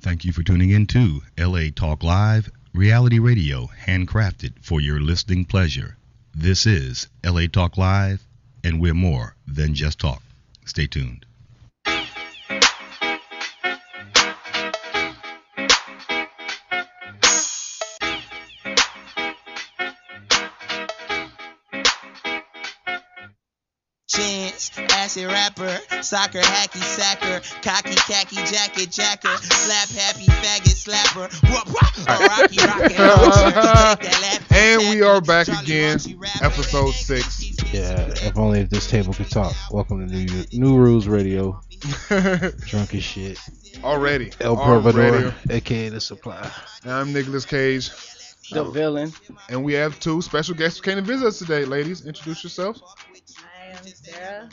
Thank you for tuning in to LA Talk Live, reality radio handcrafted for your listening pleasure. This is LA Talk Live, and we're more than just talk. Stay tuned. Chance, acid rapper, soccer, hacky sacker, cocky, khaki, jacket, jacker, slap happy, faggot, slapper, rocky, And we are back again, episode 6. Yeah, if only if this table could talk. Welcome to New Rules Radio. Drunk as shit. Already. El Provedor, aka The Supply. I'm Nicolas Cage. The villain. And we have 2 special guests who came to visit us today. Ladies, introduce yourselves. Hi, I'm Sarah.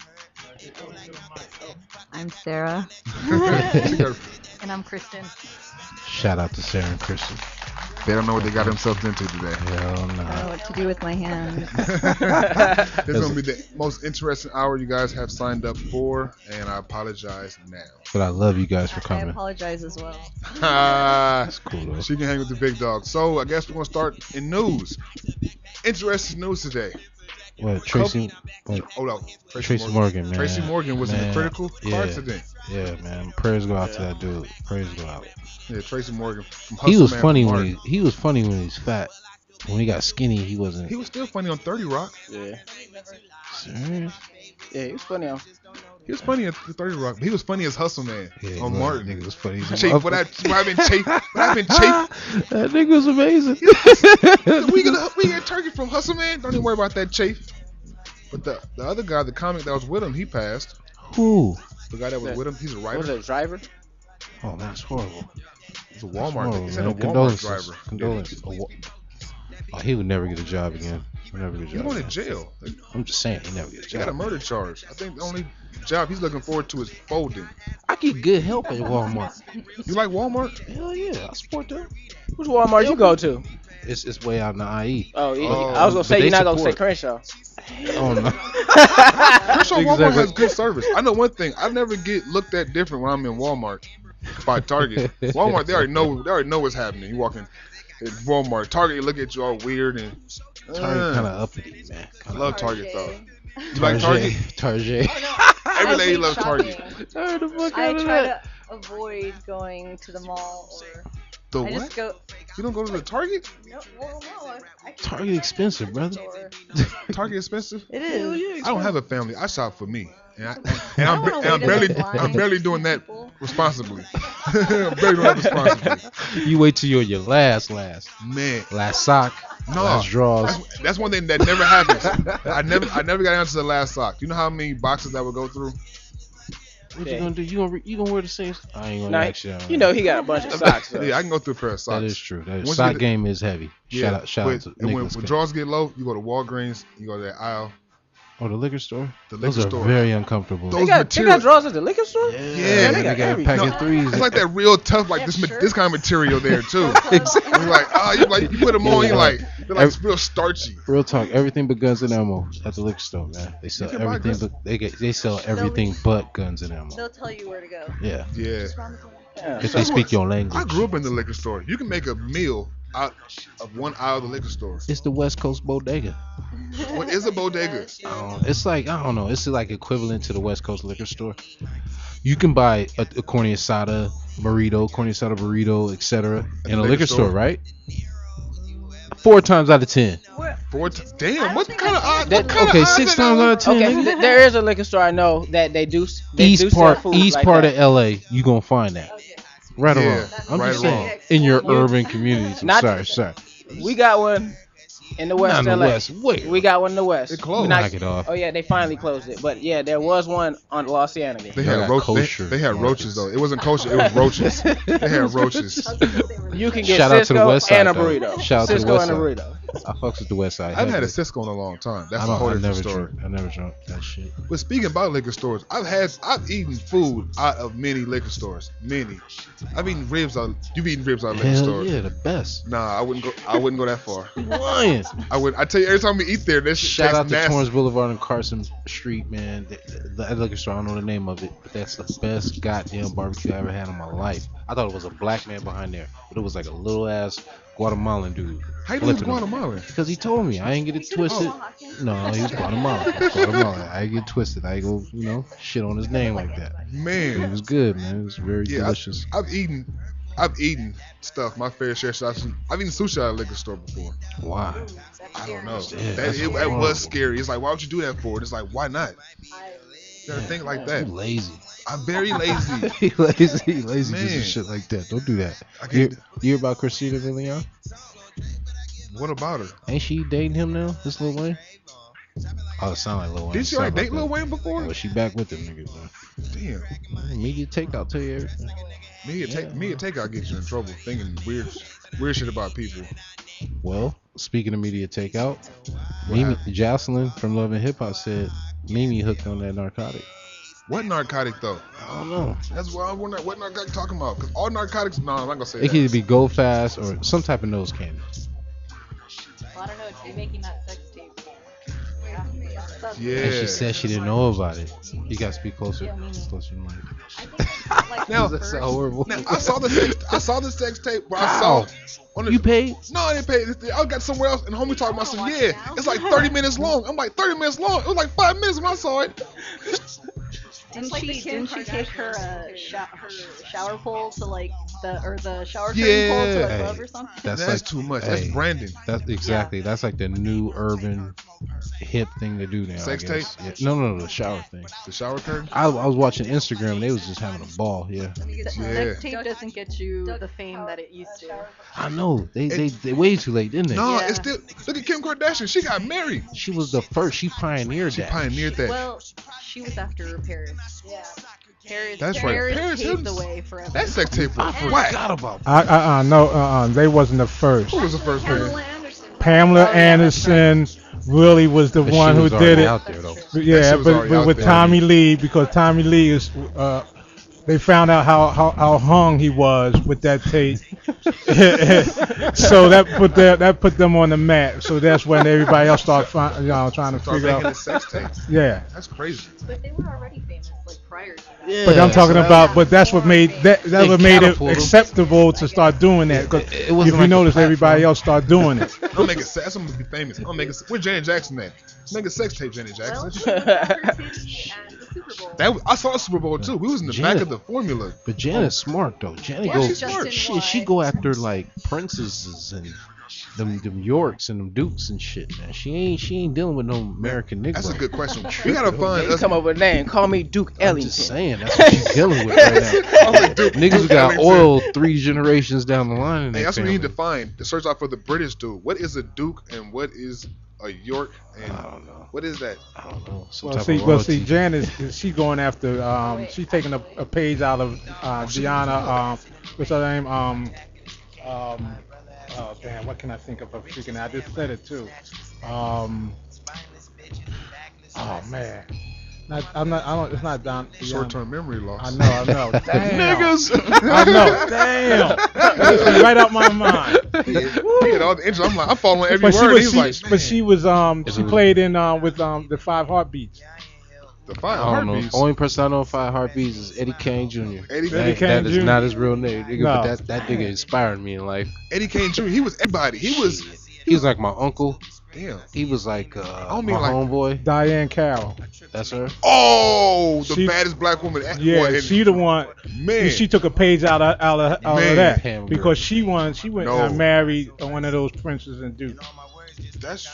I'm Sarah. And I'm Kristen. Shout out to Sarah and Kristen. They don't know what they got themselves into today. Hell no. I don't know what to do with my hands. This is going to be the most interesting hour you guys have signed up for, and I apologize now. But I love you guys for I coming. apologize as well. That's cool though. She can hang with the big dog. So I guess we're going to start in news. Interesting news today. What, Tracy? Hold on. Tracy Morgan, man. Tracy Morgan was in a critical car accident. Yeah, man. Prayers go out to that dude. Prayers go out. Yeah, Tracy Morgan. From He was Hustle Man funny from when Martin. he was funny when he's fat. When he got skinny, he wasn't. He was still funny on 30 Rock. Yeah. Serious? Yeah, he was funny on. He was funny at 30 Rock, but he was funny as Hustle Man Yeah, on look, Martin. Nigga was funny. Chafe, what happened, Chafe? What happened, Chafe? That nigga was amazing. we get turkey from Hustle Man. Don't even worry about that, Chafe. But the other guy, the comic that was with him, he passed. Who? The guy that was with him, he's a What was writer. it, driver? Oh, that's horrible. He's a Walmart. He's a man. Walmart Condolences. driver. Condolences. Oh, he would never get a job again. He'll never get a He's job going to again. jail. I'm just saying, he never get a He got a job. murder charge. I think the only job he's looking forward to is folding. I get good help at Walmart. You like Walmart? Hell yeah, I support them. Which Walmart you go to? It's way out in the IE. Oh, yeah. Oh, I was gonna but say they you're not gonna say support. Crenshaw. Oh no. Crenshaw Walmart Exactly. has good service. I know one thing. I never get looked at different when I'm in Walmart by Target. Walmart, they already know what's happening. You walk in Walmart, Target, they look at you all weird and. Target kind of uppity, man. I love Target though. You like Target? Target. Every lady hate loves Target. shopping. Tired the fuck I out of try that. to avoid going to the mall or The I what? just go. You don't go to the Target? No, well, no, I can Target expensive, brother. store. Target expensive? It is. I don't have a family. I shop for me, and, I don't wanna I'm wait in barely the line I'm barely doing for that people. responsibly. I'm barely doing that responsibly. You wait till you're your last Man, sock, no, last drawers. that's one thing that never happens. I never got down to the last sock. You know how many boxes I would go through? What Yeah. you gonna do? You gonna wear the same? I ain't gonna Nah, ask you. you know he got a bunch of socks. So. Yeah, I can go through a pair of socks. That is true. That Once is, you sock get- game is heavy. Shout out to and when Nicholas Cage. draws get low, you go to Walgreens, you go to that aisle. Oh, the liquor store. The Those liquor are store. very uncomfortable. Those They got material- drawers at the liquor store? Yeah, they they got got a everything. pack No, of threes. It's like that real tough, like They this have kind of material there too. Exactly. You're like, you put them on, Yeah. you're like, they're like real starchy. Real talk, everything but guns and ammo at the liquor store, man. They sell You can buy everything, but they sell everything but guns and ammo. They'll tell you where to go. Yeah, Yeah. Just round the corner. Yeah. if they speak your I language. grew up in the liquor store. You can make a meal out of one aisle of the liquor store. It's the West Coast bodega. What is a bodega? That's true. It's like I don't know. It's like equivalent to the West Coast liquor store. You can buy a corny asada burrito, etc. in a liquor store, right? 4 times out of 10. Where- Damn, what think kind of I odd? can- What kind Okay, of 6 times out of 10. Okay, nigga. there is a liquor store I know that they do. They do East sell part, food east like part that. of LA, you gonna find that. Okay. Right or Yeah, wrong? I'm right just or saying. wrong. In your You- urban communities. I'm Not- sorry. We got one in the West Not in the LA. West. Wait. We got one in the West. It closed. We not- Knock it off. Oh yeah, they finally closed it. But yeah, there was one on Los Angeles. They Y'all had got roaches. kosher They had roaches markets. though. It wasn't kosher. It was roaches. They had roaches. I was gonna say they were- You can get Shout out to the Cisco West Side, and a though. burrito. Shout out to the Cisco West and a Side. burrito. I fucks with the West Side. I haven't had a heavily. Cisco in a long time. That's I a don't. whole I different never story. drunk. I never drunk that shit. But speaking about liquor stores, I've eaten food out of many liquor stores. Many. I've eaten ribs out. You've eaten ribs out of liquor Hell stores. yeah, the best. Nah, I wouldn't go that far. Lying. I tell you, every time we eat there, this shit Shout tastes out to nasty. Torrance Boulevard and Carson Street, man. The liquor store, I don't know the name of it, but that's the best goddamn barbecue I ever had in my life. I thought it was a black man behind there, but it was like a little ass Guatemalan dude. How you know he's flipping 'em. Guatemalan? Because he told me. I ain't get it twisted. No, he was Guatemalan. I ain't get it twisted. I ain't go, shit on his name like that. It Man, was good, man. It was very yeah, delicious. I've eaten stuff. My fair share. I've eaten sushi at a liquor store before. Why? I don't know. Yeah, that's It horrible. was scary. It's like, why would you do that for? It's like, why not? You gotta think like that. You lazy. I'm very lazy. He lazy does Man. some shit like that. Don't do that. I You can't. hear about Christina Milian? What about her? Ain't she dating him now? This Lil Wayne? Oh, it sound like Lil Wayne. Did she already Sound date like Lil that. Wayne before? Well, she back with them niggas, man. Damn. Media takeout tell you everything. Me and takeout gets you in trouble thinking weird shit about people. Well, speaking of media takeout, Mimi Jocelyn from Love and Hip Hop said Mimi hooked on that narcotic. What narcotic though? I don't know. That's what I wonder. What narcotic talking about? Because all narcotics. No, I'm not gonna say It that. could either be Go Fast or some type of nose candy. Well, I don't know. She's making that sex tape. Yeah. And she said she didn't know about it. You gotta speak closer. Yeah, Mimi. Closer to the mic. I think like Now- the That's first- so horrible. Now I saw the sex tape. But I How? saw on the, You paid? No, I didn't pay. I got somewhere else, and homie talking about some. Yeah, it's like 30 minutes long. I'm like 30 minutes long. It was like 5 minutes when I saw it. Didn't she take her shower pole to like the shower curtain Yeah. pole to Hey. a glove or something? That's too much. That's hey, branding. That's exactly. That's like the new urban hip thing to do now. Sex I guess. tape? Yeah. No, the shower thing. The shower curtain. I was watching Instagram and they was just having a ball. Yeah. Yeah. Sex tape doesn't get you the fame that it used to. I know. They way too late, didn't they? No, Yeah. it's still. Look at Kim Kardashian. She got married. She was the first. She pioneered She that. pioneered that. Well, she was after Paris. Yeah. Paris. That's right. Paris Paris paved the Hilton. way for That sex tape was whack. Forgot about No, they wasn't the first. Who was the first person? Pamela Oh, yeah, that's Anderson really was the But one she who was did already it. out there though. Yeah, shit was already but out with there. Tommy Lee, because Tommy Lee is, they found out how hung he was with that tape, so that put them on the map. So that's when everybody else started trying to Start figure making a out. sex tape. Yeah, That's crazy. But they were already famous like prior to that. Yeah. but I'm talking so about. But that's what made that They what made it catapulted. acceptable to start doing that. 'Cause It wasn't if you like a notice, platform. everybody else started doing it. I'm making sex. That's gonna be famous. I'm making. Where Janet Jackson at? Make a sex tape, Janet Well, Jackson. she was at her titty at the Super Bowl. I saw the Super Bowl too. We was in the back Janet- of the formula. But Janet's smart though. Janet Why goes. she smart? Justin She go after like princesses and them Yorks and them Dukes and shit, man. She ain't dealing with no American Negro. That's a good question. We gotta find. You come up with a name. Call me Duke I'm Ellington. just saying that's what she's dealing with right now. Niggas who got Ellington. oil 3 generations down the line. In Hey, their that's what we need to family. find. To search out for the British dude. What is a Duke and what is a York and I don't know. what is that? I don't know. Some Well, type see, of royalty. Janice, she going after. She's taking a page out of Gianna. What's her name? Oh damn, what can I think of? I just said it too. Oh man, it's not Don. Short-term memory loss. I know. Damn. Niggas. I know. Damn. It's right out my mind. He had all the intro. I'm like, I'm following every But she word. was, He's like, but she was, she played in with the 5 Heartbeats. the five I don't know. heartbeats. Only person I know of 5 Heartbeats is Eddie Kane Jr. Eddie Kane That is Jr. not his real name, nigga, No. but that nigga inspired me in life. Eddie Kane Jr. He was everybody. He was. He was like my uncle. Damn. He was like don't my mean like- homeboy. Diane Carroll. That's her. Oh, the She- baddest black woman. Yeah, Boy, she the one. Man. She took a page out of Man. that Pam because Grier. she went No. and married one of those princes and dukes. That's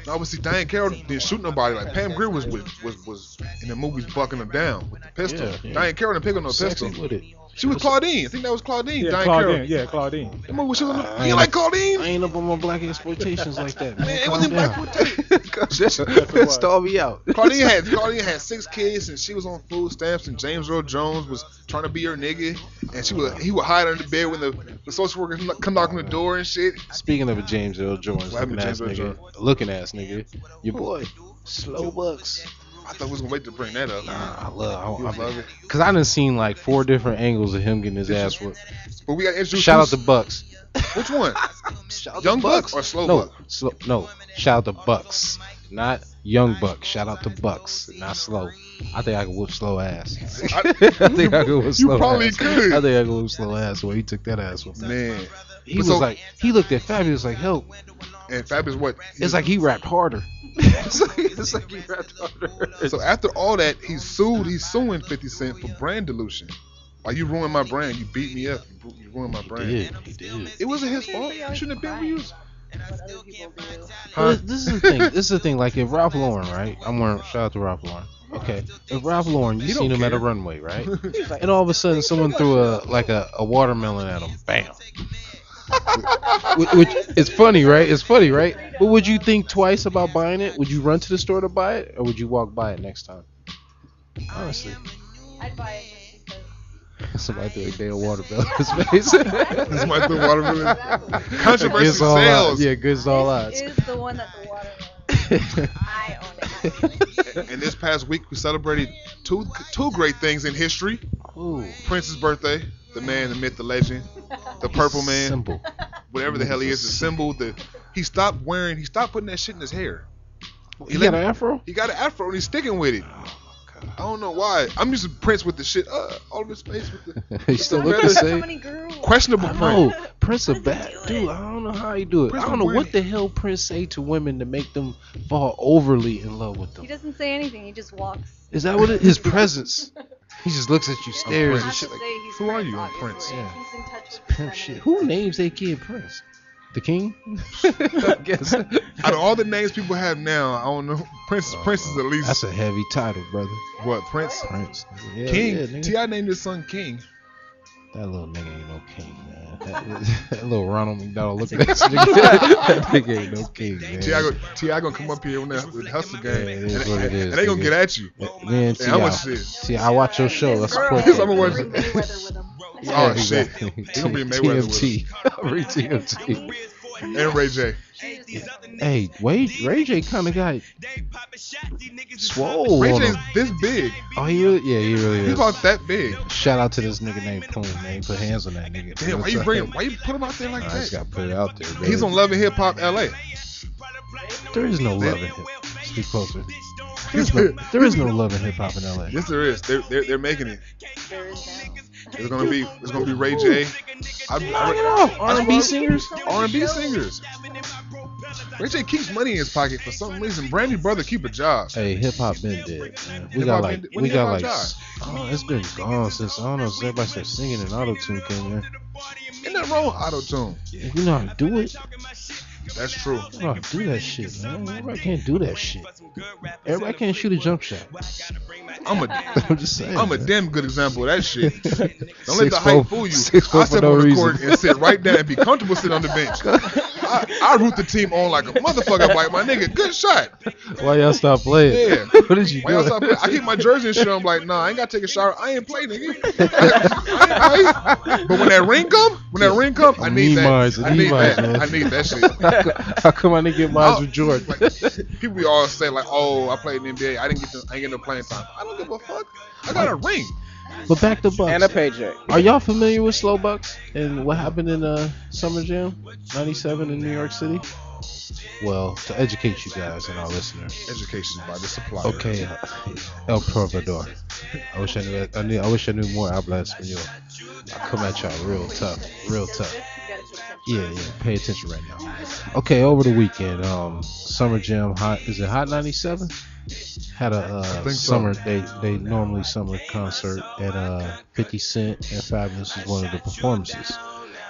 no, but see, Diane Carroll didn't shoot nobody. Like Pam Grier was in the movies bucking them down with the pistol. Yeah. Diane Carroll didn't pick up no Sexy pistol. with it. She was Claudine. I think that was Claudine. Yeah, Diane Claudine. Carroll. Yeah, Claudine. Remember when she was on I you ain't- like Claudine? I ain't up on my black exploitations like that, man. Man, it Calm wasn't down. black Stall me out. Claudine had 6 kids and she was on food stamps and James Earl Jones was trying to be her nigga and he would hide under the bed when the social workers come knock on the door and shit. Speaking of a James Earl Jones, What happened looking to ass James Earl nigga, looking ass nigga, your boy, Slow Bucks. I thought we was gonna wait to bring that up. I You love love it. because I done seen like 4 different angles of him getting his ass whooped. But we got introduced. Shout out to Bucks. Which one? Shout out Young to Buck or Slow no, Buck? no. Shout out to Bucks, not Young Buck. Shout out to Bucks, not Slow. I think I can whoop Slow ass. I think I can whoop You Slow probably ass. could. I think I can whoop Slow ass when he took that ass with me. Man. He But was so- like, he looked at Fabulous like, help. And Fab is what? It's like he rapped harder. it's like he rapped harder. So after all that, he's suing 50 Cent for brand dilution. Like, you ruined my brand. You beat me up. You ruined my brand. He did. It wasn't his fault. It shouldn't have been reused. What other people do. Well, this is the thing. This is the thing. Like if Ralph Lauren, right? I'm wearing. Shout out to Ralph Lauren. Okay. If Ralph Lauren, you He seen don't him at a care. runway, right? And all of a sudden, someone threw a watermelon at him. Bam. Which it's funny, right? It's funny, right? But would you think twice about buying it? Would you run to the store to buy it, or would you walk by it next time? Honestly, I'd buy it just because. somebody threw a damn watermelon in his face. This might be watermelon. Controversy Against all odds. sales. Yeah, against all odds. This is the one that the watermelon. I own it. And this past week, we celebrated two great things in history. Ooh, Prince's birthday. The man, the myth, the legend. The purple man. Simple. Whatever the hell he is. The symbol. He stopped putting that shit in his hair. He got an afro. He got an afro and he's sticking with it. I don't know why. I'm used to Prince with the shit all over his face with the He still look better. the So same. many girls. questionable I Prince. know Prince a bad dude. I don't know how he do it. Prince I don't know was what the hell Prince say to women to make them fall overly in love with He them. doesn't say anything. He just walks. Is that what it? His presence. He just looks at you, stares Prince. and Not shit to like say he's who are Prince, you, I'm obviously. Prince? Yeah. He's in touch with pimp shit. Who names their kid Prince? The king? I guess. Out of all the names people have now, I don't know. Prince is at least That's a heavy title, brother. what? Prince? Prince. Yeah, King. yeah, nigga. T.I. named his son King. That little nigga ain't no king, man. That little Ronald McDonald looking at nigga. That nigga ain't no king, man. T.I. gonna come up here with Hustle Gang, Yeah, it is what it is, and they gonna nigga. get at you. Man, Hey, how much T.I. shit? See, I watch your show. I support Yes, that. I'm gonna watch Bring Mayweather with him. Oh, shit. He gonna be Mayweather with TMT. Bring TMT. And Ray J. Hey, Ray J kind of got swole. Ray on J's him. this big. Oh, he really He's is. about that big. Shout out to this nigga named Poon, man. He put hands on that nigga. Damn, why you put him out there like I just that? gotta put it out there, baby. He's on Love and Hip Hop LA. There is no love in hip. Speak closer. There is no love in hip hop in LA. Yes, there is. They're making it. There is now. It's gonna be Ray J. Knock it off. R&B singers. R&B singers. Ray J keeps money in his pocket for some reason. Brandy brother keep a job. Hey, hip hop been dead, man. We Hip got hop like been- when we did got hip like hop oh, it's been gone since I don't know since everybody started singing and auto tune came in. Ain't that wrong with auto tune? If you know how to do it, That's true. you know how to do that shit, man. Everybody can't do that shit. Everybody can't shoot a jump shot. I'm just saying. a man. damn good example of that shit. Don't let the 6'4" hype fool you. 6'4" I for step no on the reason. court and sit right down and be comfortable sitting on the bench. I root the team on like a motherfucker. I'm like, my nigga, good shot. Why y'all stop playing? Yeah. What did you Why y'all do? stop playing? I keep my jersey and shit. I'm like, nah, I ain't gotta take a shower. I ain't play, nigga. I ain't play. But when that ring come, I need that. mines, I need mines, that. man. I need that shit. How come I didn't get mine with Jordan? Like, people be all say like, oh, I played in the NBA. I ain't get no playing time. I don't give a fuck. I got a ring. But back to Bucks. And a paycheck. Are y'all familiar with Slow Bucks and what happened in Summer Jam '97 in New York City? Well, to educate you guys and our listeners. Education by the supplier. Okay, El Proveedor. I wish I knew more habla español. I come at y'all real tough. You gotta pay attention. Yeah. Pay attention right now. Okay, over the weekend, Summer Jam Hot 97? Had a think so. summer they normally summer concert at 50 Cent and Fabulous is one of the performances.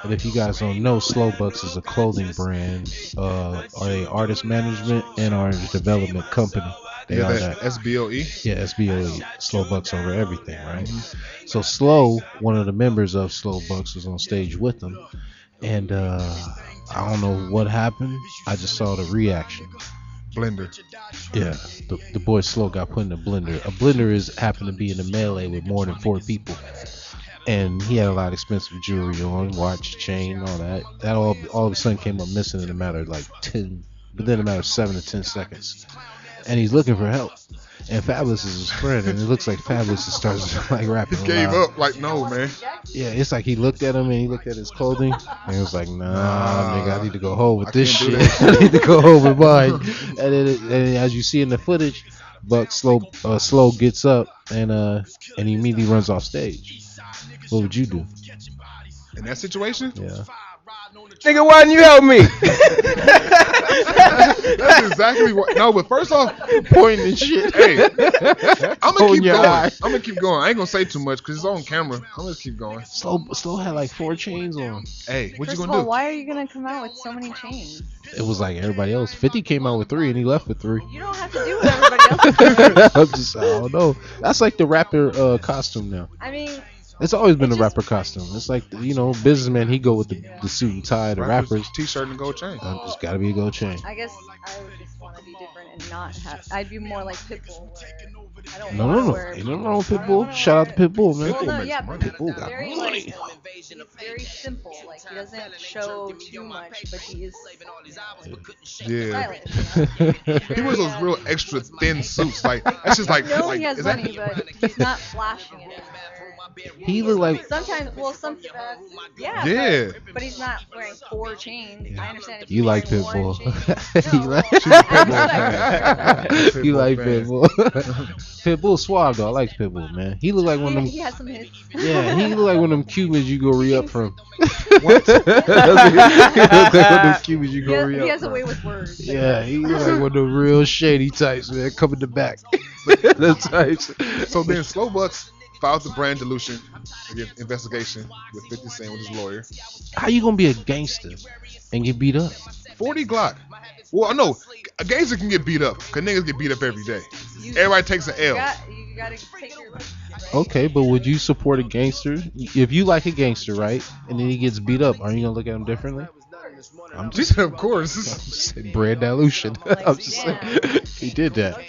And if you guys don't know, Slow Bucks is a clothing brand, are a artist management and artist development company. They Yeah, are that that. SBOE. Yeah, SBOE, Slow Bucks over everything, right? So Slow, one of the members of Slow Bucks, was on stage with them, and I don't know what happened. I just saw the reaction. Blender. Yeah, the boy Slow got put in a blender. A blender is happened to be in a melee with more than 4 people, and he had a lot of expensive jewelry on, watch, chain, all that. That all of a sudden came up missing in a matter of like 10, within a matter of 7 to 10 seconds, and he's looking for help. And Fabulous is his friend, and it looks like Fabulous starts like rapping. He gave loud. up. Like, no, man. Yeah, it's like he looked at him and he looked at his clothing and he was like, nah, nigga, I need to go home with I this can't do shit. I need to go home with mine. And as you see in the footage, Buck Slow gets up and he immediately runs off stage. What would you do? In that situation, Yeah. Nigga, why didn't you help me? that's exactly what. No, but first off, Pointing and shit. hey, I'm gonna On keep your going. eye. I'm gonna keep going. I ain't gonna say too much because it's on camera. I'm gonna keep going. Slow had like 4 chains on. Hey, what First you of gonna all, do? why are you gonna come out with so many chains? It was like everybody else. 50 came out with 3 and he left with 3. You don't have to do what everybody else does. I don't know. That's like the rapper costume now. I mean, It's always been It's a just- rapper costume. It's like, businessman, he go with the suit and tie. The rappers, T-shirt and gold chain. just gotta be a gold chain. I guess I would just want to be different and not have. I'd be more like Pitbull. I don't No, want no, to no. wear. Ain't nothing wrong with Pitbull. Shout out to Pitbull, man. Well, no, makes yeah, money. but Pitbull got very, money. like, he's very simple. Like he doesn't show too much, but he is Yeah. stylish. He wears those real extra thin suits. Like that's just like. I know like he has is that- money, but he's not flashing it. He look like Sometimes, well, yeah. Yeah. But he's not wearing 4 chains. I understand if you he's like wearing one Pitbull. chain. you No, like I respect you like fan. Pitbull. Pitbull suave though. I like Pitbull, man. He look like one of He them. has some hits. Yeah, he look like one of them Cubans you go re-up from. What? He look like one of them Cubans you He go has, re-up he has a from. way with words. Yeah, he look like one of the real shady types, man. Coming the back. The types. So then Slow Bucks filed the brand dilution investigation with 50 Cent with his lawyer. How you gonna be a gangster and get beat up? 40 Glock. Well, no, a gangster can get beat up because niggas get beat up every day. You, Everybody takes an you L. gotta take your risks, right? Okay, but would you support a gangster if you like a gangster, right? And then he gets beat up, are you gonna look at him differently? I'm She just said, of course. saying brand dilution. I'm just saying Damn. he did that.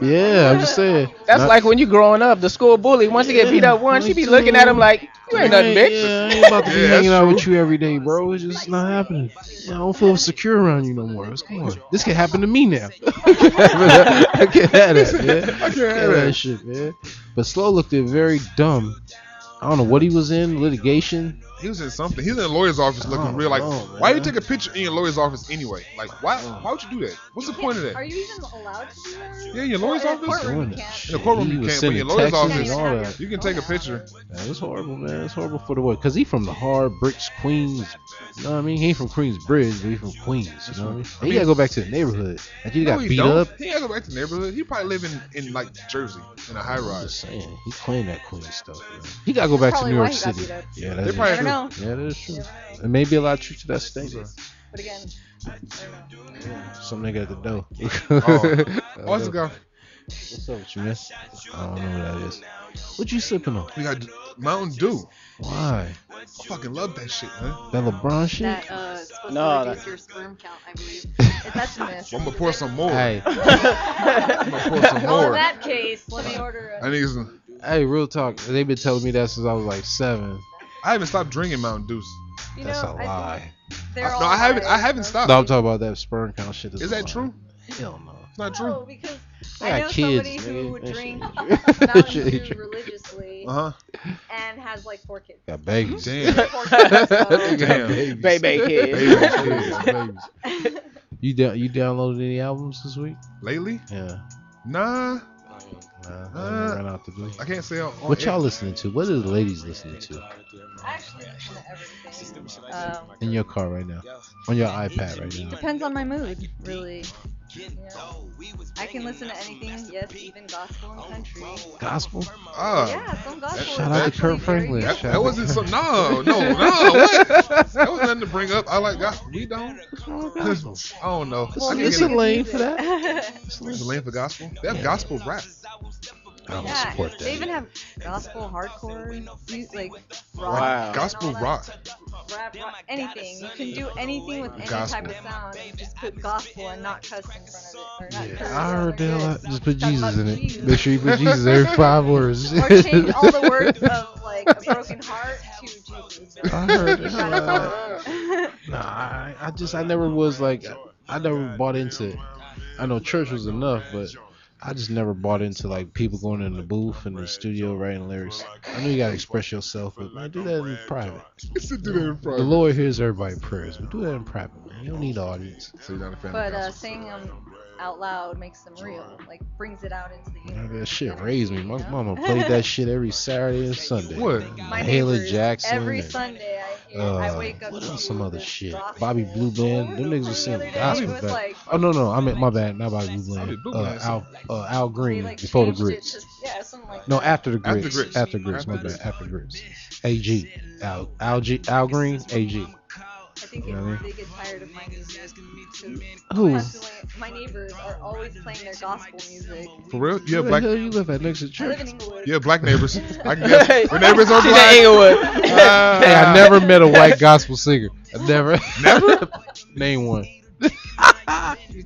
Yeah, I'm just saying. That's Not- like when you growing up, the school bully. Once you get beat up once, you be looking at him like, you ain't nothing, bitch. Yeah, I ain't about to be Yeah, hanging that's out true. with you every day, bro. It's just not happening. I don't feel secure around you no more. Come on, this can happen to me now. I can't have that, man. I can't have that. shit, man. But Slow looked very dumb. I don't know what he was in, litigation. He was in something. He was in a lawyer's office looking Oh, real like, no, why you man. take a picture in your lawyer's office anyway? Like, why would you do that? What's the point of Are that? you even allowed to do that? Yeah, your lawyer's Well, in a office? courtroom Doing you that can't. shit. In the courtroom He you was can't, but sending your lawyer's texts office, and all that. you can take a picture. Man, it's horrible, man. It's horrible for the boy. Because he from the hard bricks, Queens. You know what I mean? He ain't from Queensbridge, but he from Queens. You know what I mean? And he gotta go back to the neighborhood. Like he No, got he beat don't. up. He gotta go back to the neighborhood. He probably live in like Jersey in a high I'm rise. just saying, he claimed that Queen stuff. Man. He gotta go back to Probably New why York he got City. beat up. Yeah, They that's probably Never know. Yeah, that is true. Never know. And maybe a lot of truth to that statement. But again, I don't know. Some nigga at the door. Oh, what's the guy? What's up with you, man? I don't know what that is. What you sipping on? We got Mountain Dew. Why? I fucking love that shit, man. That LeBron shit? That is supposed No, to reduce that- your sperm count, I believe. That's a myth. I'm gonna pour some more. Hey, I'm gonna pour some Well, in more. that case, let me order I a. need some. hey, real talk. They've been telling me that since I was like 7. I haven't stopped drinking Mountain Dews. You That's know, a I lie. think they're all No, I haven't lies. stopped. No, I'm talking about that sperm count shit. Is a that lie. true? Hell no. It's not No, true. because I I got know kids, somebody nigga. who would That drink shit- Mountain shit ain't Dew true. religiously Uh huh. and has like 4 kids. Got babies. Damn. 4 kids, so- Damn. babies. Baby kids. Babies. You downloaded any albums this week? Lately? Yeah. Nah, Nah, I ran out the do. I can't say. On What air. y'all listening to? What are the ladies listening to? Actually, kind of everything. In your car right now? On your iPad right now? Depends on my mood, really. You know? I can listen to anything, yes, even gospel and country. Gospel. Yeah, some gospel. Shout is out to actually Kurt very Franklin. good. That wasn't some. No. What? That was nothing to bring up. I like gospel. We don't. I don't know. I It's can a get lane for that. There's a lane for gospel. They have gospel rap. I don't Yeah, support they that. even have gospel, hardcore, like rock. Wow. and Gospel all that. rock. Rap, anything. You can do anything with any Gospel. type of sound. And just put gospel and not cuss in front of it, or not curse. I heard or that. good. Just put Talk Jesus about in it. Jesus. Make sure you put Jesus every 5 words. Or change all the words of like a broken heart to Jesus. I heard that. Kind of song. Nah, I never was like, I never bought into. I know church was enough, but I just never bought into like people going in the booth in the studio writing lyrics. I know you gotta express yourself, but man, do that in private. It's to do that in The private. Lord hears everybody's prayers, but do that in private, man. You don't need an audience. So you're not a fan But of gospel. saying them out loud makes them real. Like brings it out into the Man, universe. that shit raised me. My mama played that shit every Saturday and Sunday. What? My Mahalia neighbors, Jackson. every and, Sunday I wake up what to else? Some other shit. gospel. Bobby Blue Band. What Them were niggas they was playing singing the other day? gospel It was back. like Oh no, I meant my bad. Not Bobby Blue Bobby Band. Blue Band. Al they Green like before the changed it Grits. to- yeah, something like No, that. after the After Grits. Grits. After Grits. My After bad. After Grits. AG. Al Green. AG. I think You know what I mean? they get tired of my music. 'Cause Who? constantly- my neighbors are always playing their gospel music. For real? Yeah, Where the black. hell you live at next to I church? live in Inglewood. Yeah, black neighbors. I can guess. Your neighbors are She's in black. Inglewood. Hey, I never met a white gospel singer. I never. Never? Name one.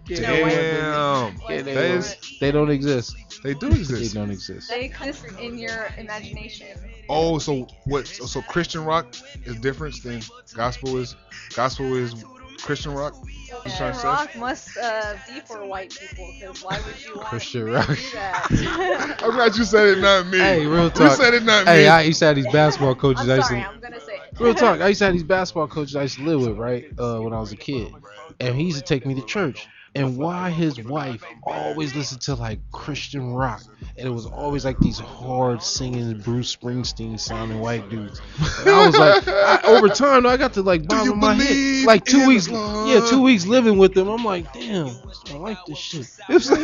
Damn. Like, That is- They don't exist. They do They exist. don't exist. they exist in your imagination. Oh, so what? So Christian rock is different than gospel is. Gospel is Christian rock. You trying to say? Rock must be for white people, because why would you want Christian to rock. do that? I'm glad you said it, not me. Hey, real You talk. said it, not me. Hey, I used to have these basketball coaches. I'm I used sorry, to, I'm gonna say it. real talk. I used to have these basketball coaches I used to live with, right? When I was a kid, and he used to take me to church. And why his wife always listened to like Christian rock, and it was always like these hard singing Bruce Springsteen sounding white dudes. And I was like, over time, I got to like you bother my head. believe Like 2 in weeks, God? yeah, 2 weeks living with them. I'm like, damn, I like this shit. It's like,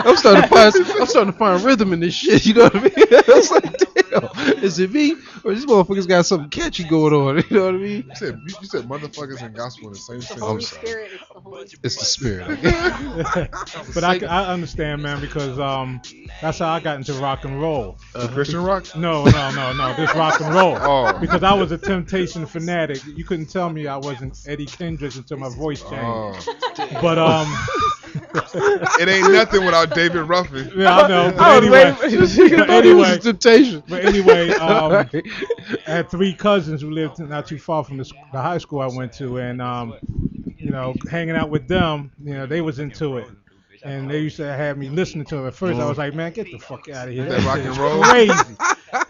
I'm starting to find rhythm in this shit. You know what I mean? I was like, damn, is it me or these motherfuckers got something catchy going on? You know what I mean? You said motherfuckers and gospel in the same The sentence. Holy sorry. Spirit is the Holy Spirit. It's the spirit. But I understand, man, because that's how I got into rock and roll. The Christian rock? No, this rock and roll. Oh. Because I was a Temptation fanatic. You couldn't tell me I wasn't Eddie Kendricks until my voice changed. Oh. But It ain't nothing without David Ruffin. yeah, I know. But I was anyway, waiting but It anyway, was a temptation. I had 3 cousins who lived not too far from the high school I went to, and hanging out with them, they was into it. And they used to have me listening to it. At first, I was like, man, get the fuck out of here. That rock shit and is roll? crazy.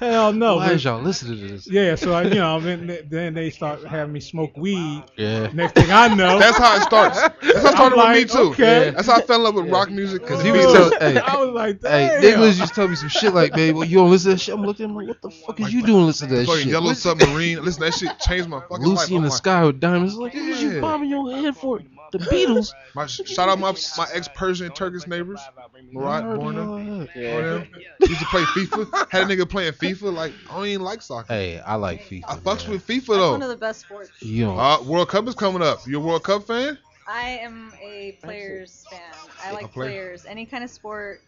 Hell no. Why But- is y'all listening to this? yeah, so then they start having me smoke weed. Yeah. Next thing I know, That's how it starts. That's how it started with me like, too. okay. That's how I fell in love with rock music. Cause He he was was telling- hey, I was like, Hey, damn. niggas used to tell me some shit like, man, well, you don't listen to that shit. I'm looking at him like, what the fuck is you doing listening to that fucking shit? Yellow What- Submarine. Listen, that shit changed my fucking life. Lucy in the I'm Sky with Diamonds. Like, what was you Yeah. bombing your head for? The Beatles. shout out my ex-Persian and Turkish neighbors. Murat, Borna. Used to play FIFA. Had a nigga playing FIFA. Like, I don't even like soccer. Hey, I like FIFA. I fucks man. with FIFA That's one of though. the best sports. You don't. World Cup is coming up. You a World Cup fan? I am a players fan. I like player. players. Any kind of sport,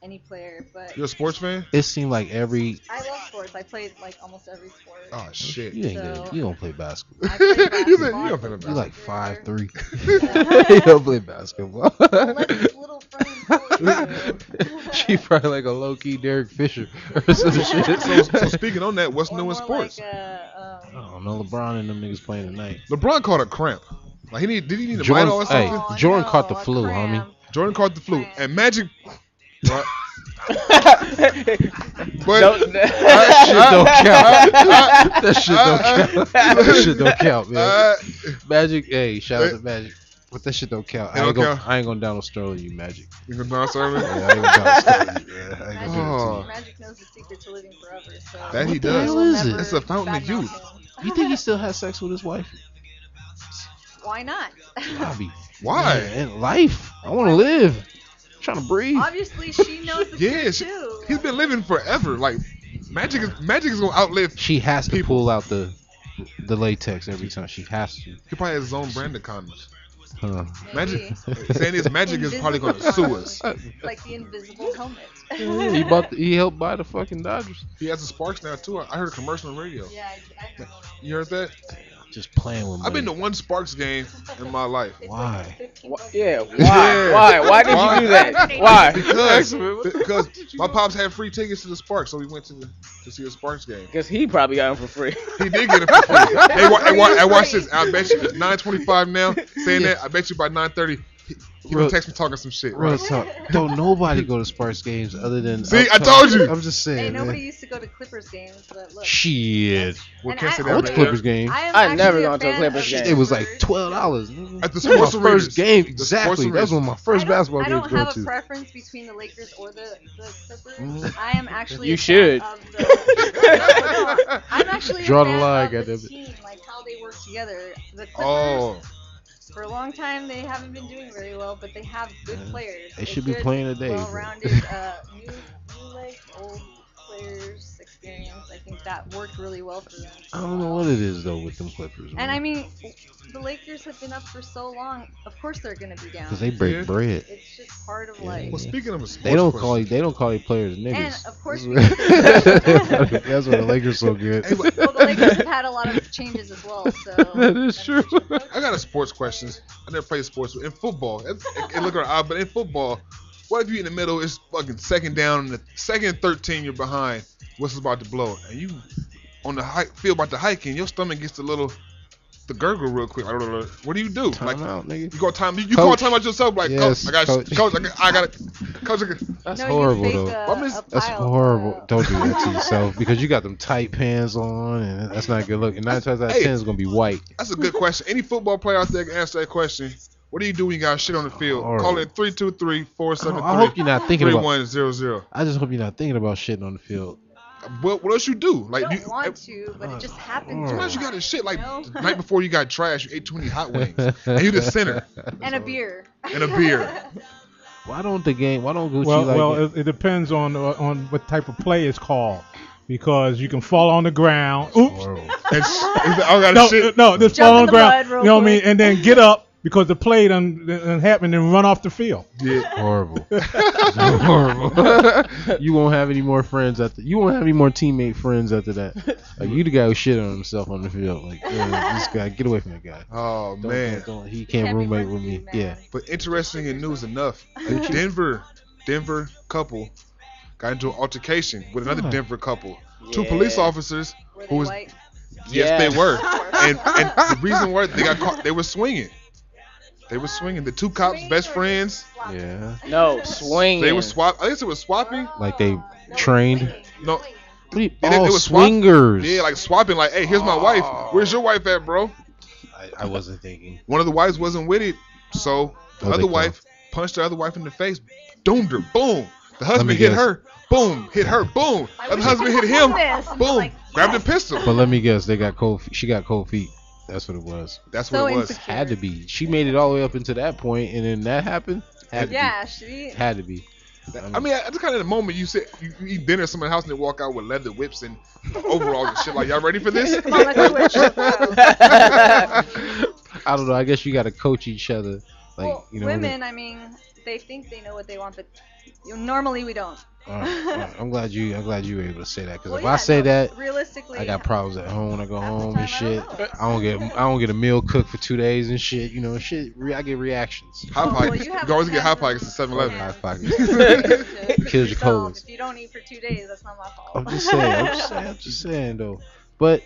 any player. But You a sports fan? It seemed like every. I love sports. I played like almost every sport. Oh shit. You ain't So- good. You don't play basketball. I played You said you basketball. don't play You basketball. like 5'3". You don't play basketball. Unless it's little friends. She probably like a low key Derek Fisher or some shit. So speaking on that, what's Or new in more sports? Like, I don't know. LeBron and them niggas playing tonight. LeBron caught a cramp. Like did he need a Jordan- Midol or hey, something? oh, Jordan no, caught the a flu, cramp. Jordan caught the flu. Cramp. And Magic. What? But Don't- That shit don't count. That shit don't count. That shit don't count, man. Magic, hey, shout out to Magic. But that shit don't count. It don't count? I ain't gonna down no Sterling you, Magic. you can dance serving? Yeah, I ain't gonna down Sterling you. Yeah, I ain't gonna do Oh. it Magic knows the secret to living forever. So That he What the does. hell is it? It's a fountain of badmouth youth. him. to you. You think he still has sex with his wife? Why not? Bobby. Why? Man, life. I want to live. I'm trying to breathe. Obviously, she knows the Yeah, truth too. he's been living forever. Like Magic is gonna outlive. She has to people. pull out the latex every time. She has to. He probably has his own brand of condoms. Huh. Magic, saying this, Magic is probably gonna sue us. Like the invisible helmet. He helped buy the fucking Dodgers. He has a Sparks now too. I heard a commercial on the radio. Yeah, I You heard that? Just playing with money. I've been to one Sparks game in my life. Why? Yeah, why? Yeah. Why did you do that? Why? Because my pops had free tickets to the Sparks, so we went to see a Sparks game. Because he probably got them for free. He did get it for free. Hey, watch this. I bet you it's 9:25 now. Saying that, I bet you by 9:30 he gonna text me talking some shit. Real Right? talk. Don't nobody go to Sparks games other than. See, I Uptown. told you. I'm just Hey, saying, nobody man. used to go to Clippers games, but look. Shit. Well, And can't say I- that I went to right here. Clippers game. I never gone to a Clippers game. It was like $12. nigga. At the That was my Sports Arenas. first game. The Exactly. Sports That was one of my first basketball I games don't going have a to. preference between the Lakers or the Clippers. Mhm. I am actually You a fan should. of the, I'm actually Draw a the fan line, of the goddammit. team, like how they work together. The Clippers, Oh, for a long time, they haven't been doing very well, but they have good players. They A should be good, playing today, bro. Well-rounded, new like old players experience. I think that worked really well for them. I don't know what it is though with them Clippers. And I mean, the Lakers have been up for so long. Of course, they're gonna be down. because they break Yeah. bread. It's just part of Yeah. life. well, speaking of a sports They don't question, call their players niggas. And of course, That's why the Lakers so good. Hey, but well, the Lakers have had a lot of changes as well. So That is true. I got a sports question. I never played sports in football. It look odd, but in football, what if you in the middle? It's fucking second down, and the second and 13 you're behind. Whistle's about to blow, and you on the field about to hike, and your stomach gets the gurgle real quick. What do you do? Time Like out, nigga. you call time. You call Coach. time out yourself. Like Yes, coach, coach. I got it. Coach, That's no, horrible you fake though. A That's pile, horrible. Don't do that to yourself because you got them tight pants on, and that's not good looking. 9 times out of 10 is gonna be white. that's a good question. Any football player out there can answer that question. What do you do when you got shit on the field? Horrible. Call it 3-2-3-4-7-3. I hope you're not thinking about. 3-1-0-0. I just hope you're not thinking about shitting on the field. What else you do? I Like don't want to, but it just happens. sometimes you got to sometimes, shit like you know? the night before you got trash. You ate too many hot wings, and you the center and a beer. and a beer. Why don't Gucci Well, like well, that? it depends on what type of play it's called, because you can fall on the ground. Oops. Horrible. I got No, shit. no, just Jump fall in on the the ground. mud real You know what I mean? quick. And then get up because the play done happened and run off the field. Yeah. Horrible. Horrible. You won't have any more friends you won't have any more teammate friends after that. Like you the guy who shit on himself on the field. Like this guy, get away from that guy. Oh Don't, man. don't, he You can't can't be roommate friends with with me. you, man. Yeah. But interesting in news enough, a Denver couple got into an altercation with another Huh. Denver couple. Two Yeah. police officers. Were Who they was- white? Yes, Yeah. they were. And the reason why they got caught, they were swinging. They were swinging. The two cops, best friends. Yeah. No, swinging. They were swap. I guess it was swapping. Like they trained. No, What do you, They oh, were swap- swingers. yeah, like swapping. Like, hey, here's my wife. Where's your wife at, bro? I wasn't thinking. One of the wives wasn't with it, so the What'd other they wife punched the other wife in the face, doomed her, boom. The me husband hit guess. her, boom, hit her, boom. I The wish husband I hit could've him, won this. I'm boom, like, grabbed the yes. pistol. But let me guess, they got cold. She got cold feet. That's what it was. That's So what it was. insecure. Had to be. She made it all the way up into that point, and then that happened. Had to Yeah, she. be. Had to be. I mean, that's kind of the moment you sit, you eat dinner at someone's house and they walk out with leather whips and overalls and shit. Like, y'all ready for this? Come on, let's switch. I don't know. I guess you got to coach each other. Like Well, you know. women, I mean, they think they know what they want, but normally we don't. All right. I'm glad you were able to say that because Well, if yeah, I say no, that, realistically, I got problems at home when I go half the home time and shit. I don't know. I don't get a meal cooked for 2 days and shit. You know, shit. I get reactions. Hot Oh, well, Pockets. you You have can always get Hot hands Pockets at and 7-Eleven. hands Hot Pockets. to Kills your yourself. colons. If you don't eat for 2 days, that's not my fault. I'm just saying. I'm just saying though. But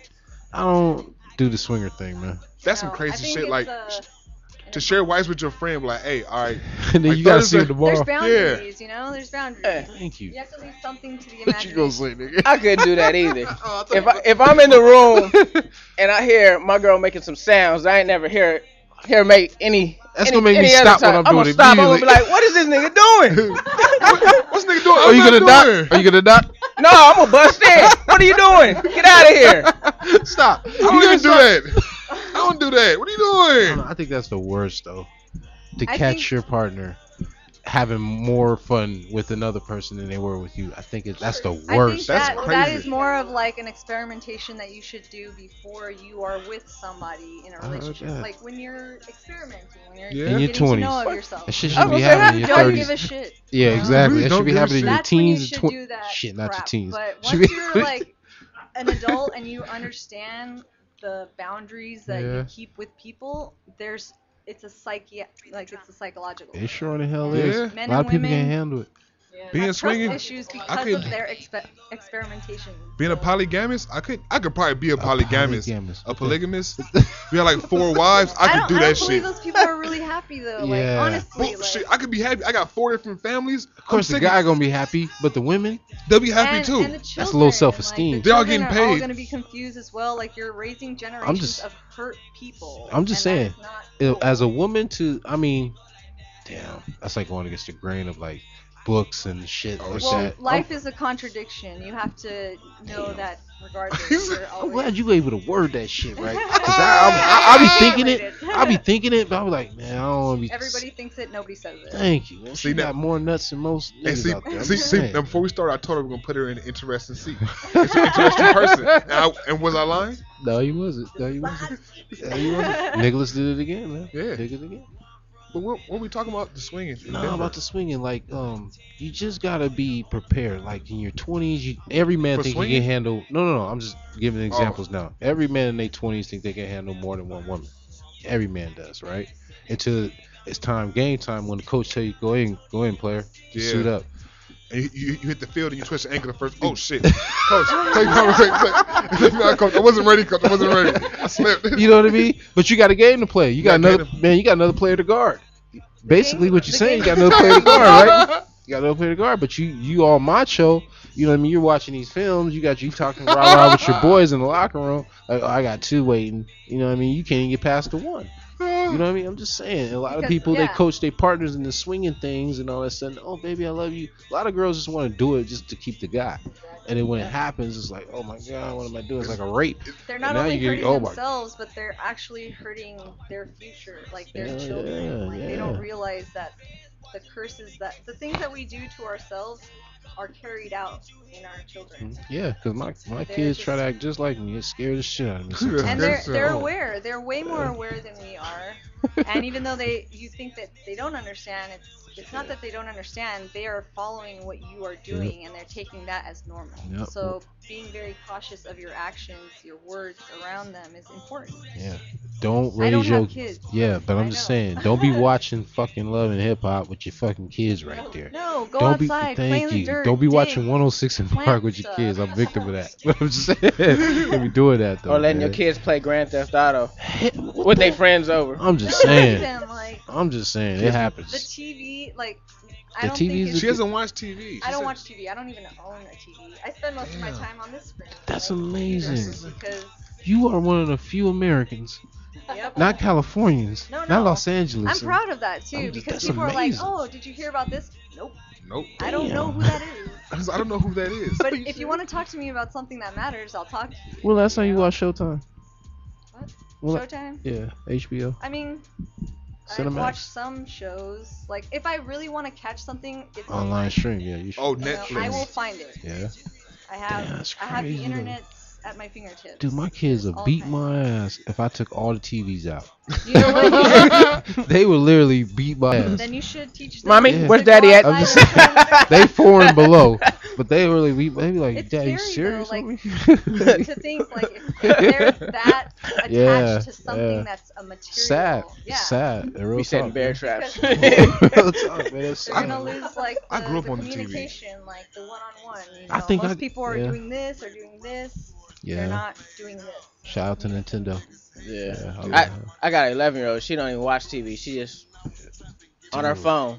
I don't do the swinger thing, man. That's some No, I crazy think shit. it's, Like, to share wives with your friend, like, hey, all right, And then Like you gotta see Thursday- it tomorrow. there's boundaries, you know. There's boundaries. Thank you. You have to leave something to the What you gonna imagination. say, nigga? I couldn't do that either. If I'm in the room and I hear my girl making some sounds, I ain't never hear her make any. That's any, gonna make me any other stop when time. I'm doing gonna it stop. I'm gonna be immediately. like, what is this nigga doing? what's nigga doing? Are you gonna knock? knock? Are you gonna knock? No, I'm gonna bust in. What are you doing? Get out of here. Stop. I don't even do that. I don't do that. What are you doing? I think that's the worst though. to catch your partner having more fun with another person than they were with you. I think that's the worst. I think That's that crazy. is more of like an experimentation that you should do before you are with somebody in a relationship. that. Like when you're experimenting, when you're Yeah. In your getting to know 20s. of yourself. That shit I should was be gonna say, happening in your Don't 30s. give a shit. Yeah, you know? exactly. Really That don't should be give a happening in your That's when you teens. should and do that. Shit, not your crap. teens. But Should once be- you're like an adult and you understand the boundaries that Yeah. you keep with people, it's a psychological. It sure the hell Yeah. is. Men A lot and of people women can't handle it. Being have trust swinging, issues I because could- of their experimentation. Being a polygamist, I could probably be a polygamist. polygamist. A polygamist. We had like 4 wives. I could do I that don't believe shit. those people are really happy though. Like Yeah. honestly, Well, like, shit, I could be happy. I got 4 different families. Of course, the guy gonna be happy, but the women, They'll be happy and, too. And the That's a little children, self-esteem. Like, the They all children getting are all paid. gonna be confused as well. Like you're raising generations just- of hurt people. I'm just and that saying, is not cool. as a woman damn, that's like going against the grain of like books and shit like Well, that. life is a contradiction. You have to know that regardless. You're I'm always glad you were able to word that shit right. Cause I be thinking it. Rated. I be thinking it, but I'm like, man, I don't want to be. Everybody thinks it. Nobody says it. Thank you. Man. She See, now- got more nuts than most And niggas out there. I'm just see, saying. now before we started, I told her we're gonna put her in an interesting seat. It's an interesting person. And was I lying? No, you wasn't. No, you wasn't. No, you wasn't. Nicholas did it again, man. Yeah. Did it again. But what we talking about? The swinging. in No, Denver. about the swinging. Like, you just gotta be prepared. Like in your 20s, every man For think swinging? he can handle. No. I'm just giving examples now. Every man in their 20s think they can handle more than one woman. Every man does, right? Until it's game time when the coach tell you go in, player, Yeah. suit up. And you hit the field and you twist your ankle the first. Oh shit, coach, take coach. I wasn't ready, coach. I wasn't ready. I slipped. You know what I mean? But you got a game to play. You got Yeah, another game man. You got another player to guard. Basically, what you're the saying, you game- got another player to guard, right? You got another player to guard. But you all macho. You know what I mean? You're watching these films. You talking rah with your boys in the locker room. Like, oh, I got 2 waiting. You know what I mean? You can't even get past the 1. You know what I mean? I'm just saying. A lot of Because, people, they yeah. coach their partners into swinging things and all that stuff. Oh, baby, I love you. A lot of girls just want to do it just to keep the guy. And then when it happens, it's like, oh my God, what am I doing? It's like a rape. They're not Now only you get- hurting oh my- themselves, but they're actually hurting their future, like their Yeah, children. Like they don't yeah. realize that the the things that we do to ourselves are carried out in our children. Yeah, because my They're kids try to just- act just like me. It scares the shit out of me. And sometimes. And Yes, they're sir. aware. They're way more aware than we are. And even though you think that they don't understand, it's not that they don't understand. They are following what you are doing, and they're taking that as normal. Yep. So being very cautious of your actions, your words around them is important. Yeah. Don't I raise don't your have kids. Yeah, but I'm I just know. saying, don't be watching fucking Love and Hip Hop with your fucking kids right there. No, go Don't outside, be play thank in the you. dirt. Don't be dig. watching 106 and plant Park with your stuff. kids. I'm victim of that. But I'm just saying, don't be doing that though. Or letting your man. kids play Grand Theft Auto What with the- their friends over. I'm just Not saying. even, like, I'm just saying it the happens. TV, like, I The don't TV's think it's, She doesn't watch TV. I don't watch TV. I don't even own a TV. I spend most of my Damn. time on this screen. That's like, amazing. Because, You are one of the few Americans, yep. not Californians, No, not no. Los Angeles. I'm proud of that too, I'm just- because that's people are like, amazing. "Oh, did you hear about this?" Nope. Nope. I don't know Damn. who that is. I don't know who that is. But if you want to talk to me about something that matters, I'll talk to you. Well, last time you watched Showtime. What? Well, Showtime? Yeah, HBO. I mean, I've Cinemax. watched some shows. Like, if I really want to catch something, it's Online stream, yeah, you should. Oh, You know, Netflix. I will find it. Yeah. I have. Damn, that's I have the crazy, though. internet at my fingertips. Dude, my kids would All beat kinds. my ass if I took all the TVs out. You know what? They would literally beat my ass. Then you should teach them. Mommy, Yeah. where's to go Daddy at? I'm outside just and play with They 4 and below, but they really beat. They be like, It's "Dad, you scary, serious?" though, like, homie?" to think like if they're that attached Yeah, to something yeah. that's a material. Sad, Yeah. sad. Real We setting talk, bear man. traps. Real talk, man. That's They're sad. gonna lose like I grew up the on the TV. communication, like the one-on-one. You know, I think most people are yeah. doing this or doing this. Yeah. They're not doing this. Shout out to Nintendo. Yeah. Yeah, I got an 11-year-old. She don't even watch TV. She just on her Dude. phone.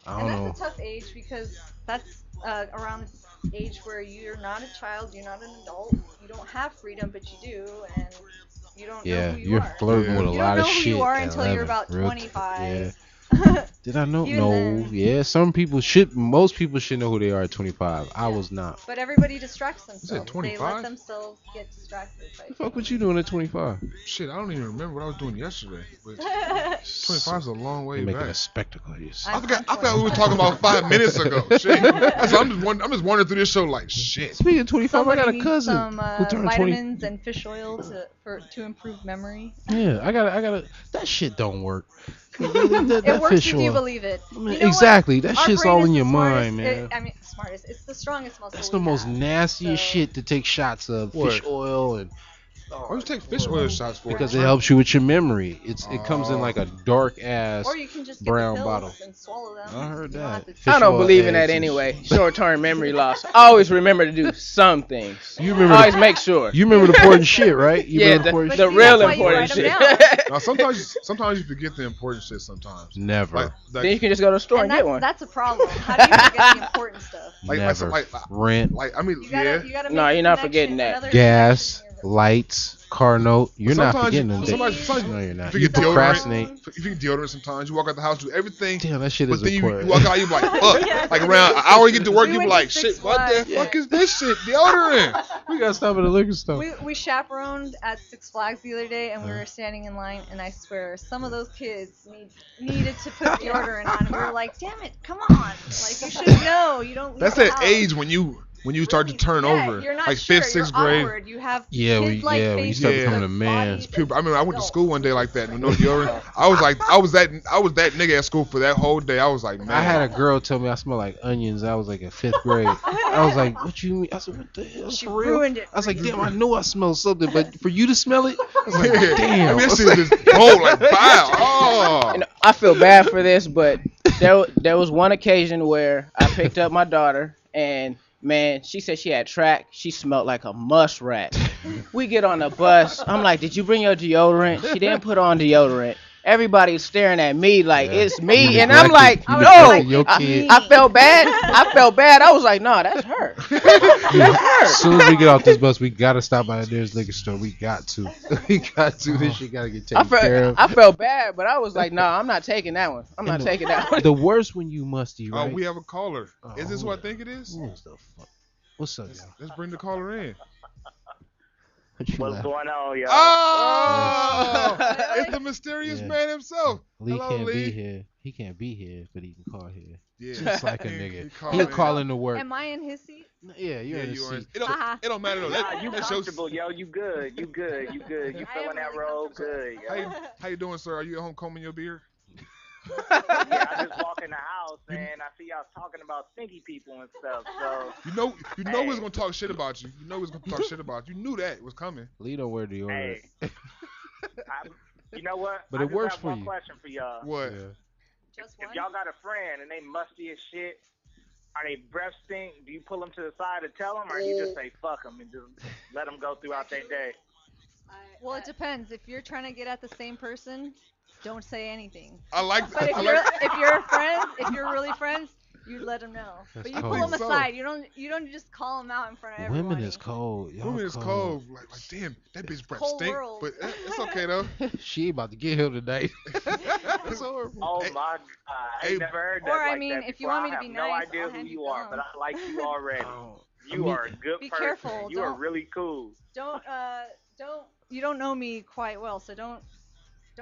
I And don't know. that's a tough age because that's around the age where you're not a child, you're not an adult, you don't have freedom, but you do, and you don't know Yeah, who you you're are. flirting Yeah. with a You lot don't know of who shit. you are at until you're 11. about Real 25. Yeah. Did I know? Even No. then. Yeah, most people should know who they are at 25. I was not. But everybody distracts themselves. They 25? let themselves get distracted. What the fuck was you doing at 25? Shit, I don't even remember what I was doing yesterday. But 25 is a long way You're making back. a spectacle of yourself. I forgot we were talking about 5 minutes ago. Shit. I'm just wandering through this show like shit. Speaking of 25, Somebody I got a needs cousin some who turned 20. vitamins and fish oil to improve memory. Yeah, I got that shit don't work. It works fish if you oil. believe it. I mean, You know exactly. what? That Our shit's brain all is in the your smartest- mind, man. smartest. It's the strongest muscle. That's we the most have. nastiest So- shit to take shots of. What? Fish oil and Why you take fish oil shots for? because it helps you with your memory. It comes in like a dark ass. Or you can just get brown the pills bottle. and swallow them. I heard You don't that. have to- Fish I don't oil believe in eggs that and anyway. shit. Short-term memory loss. I always remember to do some things. You remember? Always make sure. You remember the important shit, right? You Yeah, remember the important But shit? see, real that's why you important write shit. 'em down. Now sometimes you forget the important shit. Sometimes. Never. Then you can just go to the store And and get one. that's a problem. How do you forget the important stuff? Never. Like, Rent, I mean, You gotta, yeah. you gotta No, make a you're not connection, forgetting that. another gas, connection in your- lights, car note. You're not Sometimes forgetting you- them. sometimes- things. sometimes No, you're not. you You forget deodorant. procrastinate. You think deodorant sometimes. You walk out the house, do everything. Damn, that shit But is then you important. walk out, you be like, fuck. Yeah, Like around an hour, you get to work, We you be went like, to Six shit, what the Flags. fuck is this shit? Deodorant. We gotta stop at the liquor store. We chaperoned at Six Flags the other day, and we were standing in line, and I swear, some of those kids needed to put deodorant on, and we were like, damn it, come on. Like, you should know. You don't leave That's the that house. age when you start to turn Yeah, over, you're not like sure. fifth, sixth You're grade. awkward. You have Yeah, kid-like when you faces, start but becoming a man. body People, I mean, I went to adult. school one day like that with no deodorant. I was that nigga at school for that whole day. I was like, man. I had a girl tell me I smell like onions. I was like in 5th grade. I was like, what you mean? I said, what the hell? She For real? ruined it. I was like, damn, I know I smell something, but for you to smell it, I was like, Yeah. damn. I mean, that shit just cold, like, wow. Oh. You know, I feel bad for this, but there was one occasion where I picked up my daughter, and man, she said she had track. She smelled like a muskrat. We get on the bus. I'm like, did you bring your deodorant? She didn't put on deodorant. Everybody's staring at me like Yeah. it's me, You and I'm like, neglected- no. you neglected your kid. I felt bad. I was like, no, that's her. As soon as we get off this bus, we gotta stop by the nearest liquor store. We got to. We got to. This shit gotta get taken care of. I felt bad, but I was like, no, I'm not taking that one. I'm not taking that one. The worst when you musty, Oh, right? we have a caller. Is this Oh, who I think it is? Who is the fuck? What's up, y'all? Let's bring the caller in. What you What's laughing? going on, y'all? Oh, Yes. it's the mysterious Yeah. man himself. Lee Hello, can't Lee. be here. He can't be here, but he can call here. Yeah. Just like a He nigga. called He'll in. call in to work. Am I in his seat? Yeah, you're Yeah, in the you are. seat. Haha. It don't matter though. Nah, you That shows. comfortable, yo. You good. You good. You good. You I am feeling that really role comfortable. good, How yo. you, how you doing, sir? Are you at home combing your beard? Yeah, I just walk in the house and I see y'all talking about stinky people and stuff. So You know we was gonna talk shit about you. You know we was gonna talk shit about you. You knew that was coming. Lee don't wear deodorant. hey, you know what? But I it just works have for one you. question for y'all. What? Yeah. Just If one? y'all got a friend and they musty as shit, are they breath stink? Do you pull them to the side and tell them, or you just say fuck them and just let them go throughout their day? Well, it depends. If you're trying to get at the same person, don't say anything. I like. But I like. if you're friends, if you're really friends, you let them know. That's But you cold. pull them So. aside. You don't just call them out in front of everyone. Women is cold. Y'all Women is cold. Like damn, that bitch breath Cold stink. world. But it's okay though. She about to get him tonight. It's horrible. Oh Hey, my God, I hey, ain't never heard that. Or, I like mean, that if you before. want me to I be have nice, no I'll idea who hand you you are, down. but I like you already. You I mean, are a good Be person. careful, You are don't- really cool. You don't know me quite well, so don't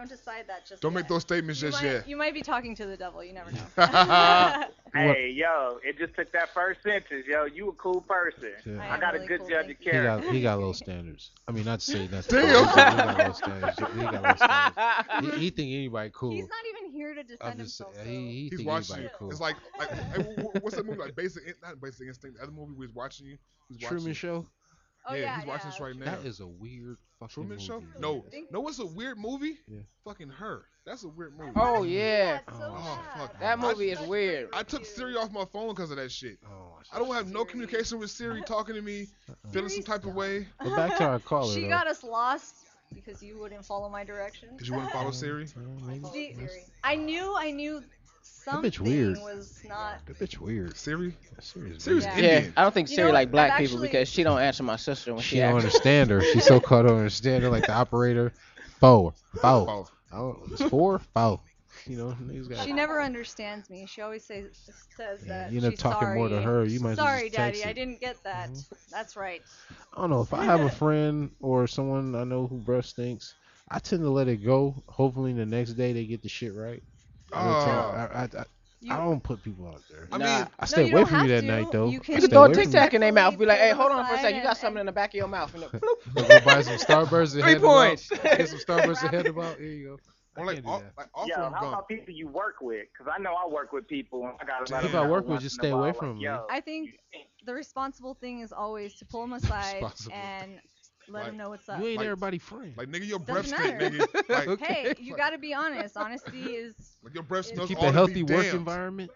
decide that just Don't yet. make those statements just yet. You might be talking to the devil. You never know. Hey, yo, it just took that first sentence, yo. You a cool person. Yeah. I I am got really a good cool, judge thank of you. character. He got low standards. I mean, not to say that. Damn. He got low standards. He got low standards. He think anybody cool. He's not even here to defend I'm just himself. saying, he He's think watching anybody you. cool. It's like hey, what's that movie? Like not Basic Instinct. The other movie we was watching you. He was watching Truman you. Show. Oh, Yeah, he's watching this right now. That is a weird fucking Truman movie. Show? man. No, no, what's a weird movie? Yeah. Fucking Her. That's a weird movie. Oh yeah, That's so Oh, bad. fuck. that movie is That's weird. I took Siri off my phone because of that shit. Oh, I don't have no communication with Siri talking to me, feeling some type of way. But back to our caller She though. got us lost because you wouldn't follow my directions. Cause you wouldn't follow Siri. Maybe. See, I knew something bitch weird. was not. That bitch weird. Siri. Serious. Siri's Yeah. Yeah, Indian. I don't think You Siri know, like black I've people actually- because she don't answer my sister when She she don't asks. understand her. She's so caught on understand her like the operator. Four. Oh. Oh, it's 4. 4. You know, niggas got. She never understands me. She always says that you end up she's talking sorry. more to her. You might as well Sorry, just text Daddy, I it. didn't get that. That's right. I don't know if I have a friend or someone I know who breath stinks. I tend to let it go. Hopefully, the next day they get the shit right. I don't put people out there. I mean, I stay away from you that night though. You can I You stay throw a away Tic from Tac in their mouth. Be like, hey, Pull hold them on for a aside second. You got and- something in the back of your mouth. And you. Go buy some Starburst and 3 hand them out. points. Get some Starburst and hand them out. Here you go. or I like, can't do that. offer Yo, them how gum. about people you work with? Because I know I work with people and I got to let People I them know work with, once just in a stay away while, from like, them, yo, man. I think the responsible thing is always to pull them aside Responsible. and let Like, them know what's up. You ain't Like- everybody friend. Like, nigga, your breath Doesn't stink, matter. nigga. Like, Okay. Hey, you gotta be honest. Honesty is. like your breath smells Keep all a to healthy be work damned. environment.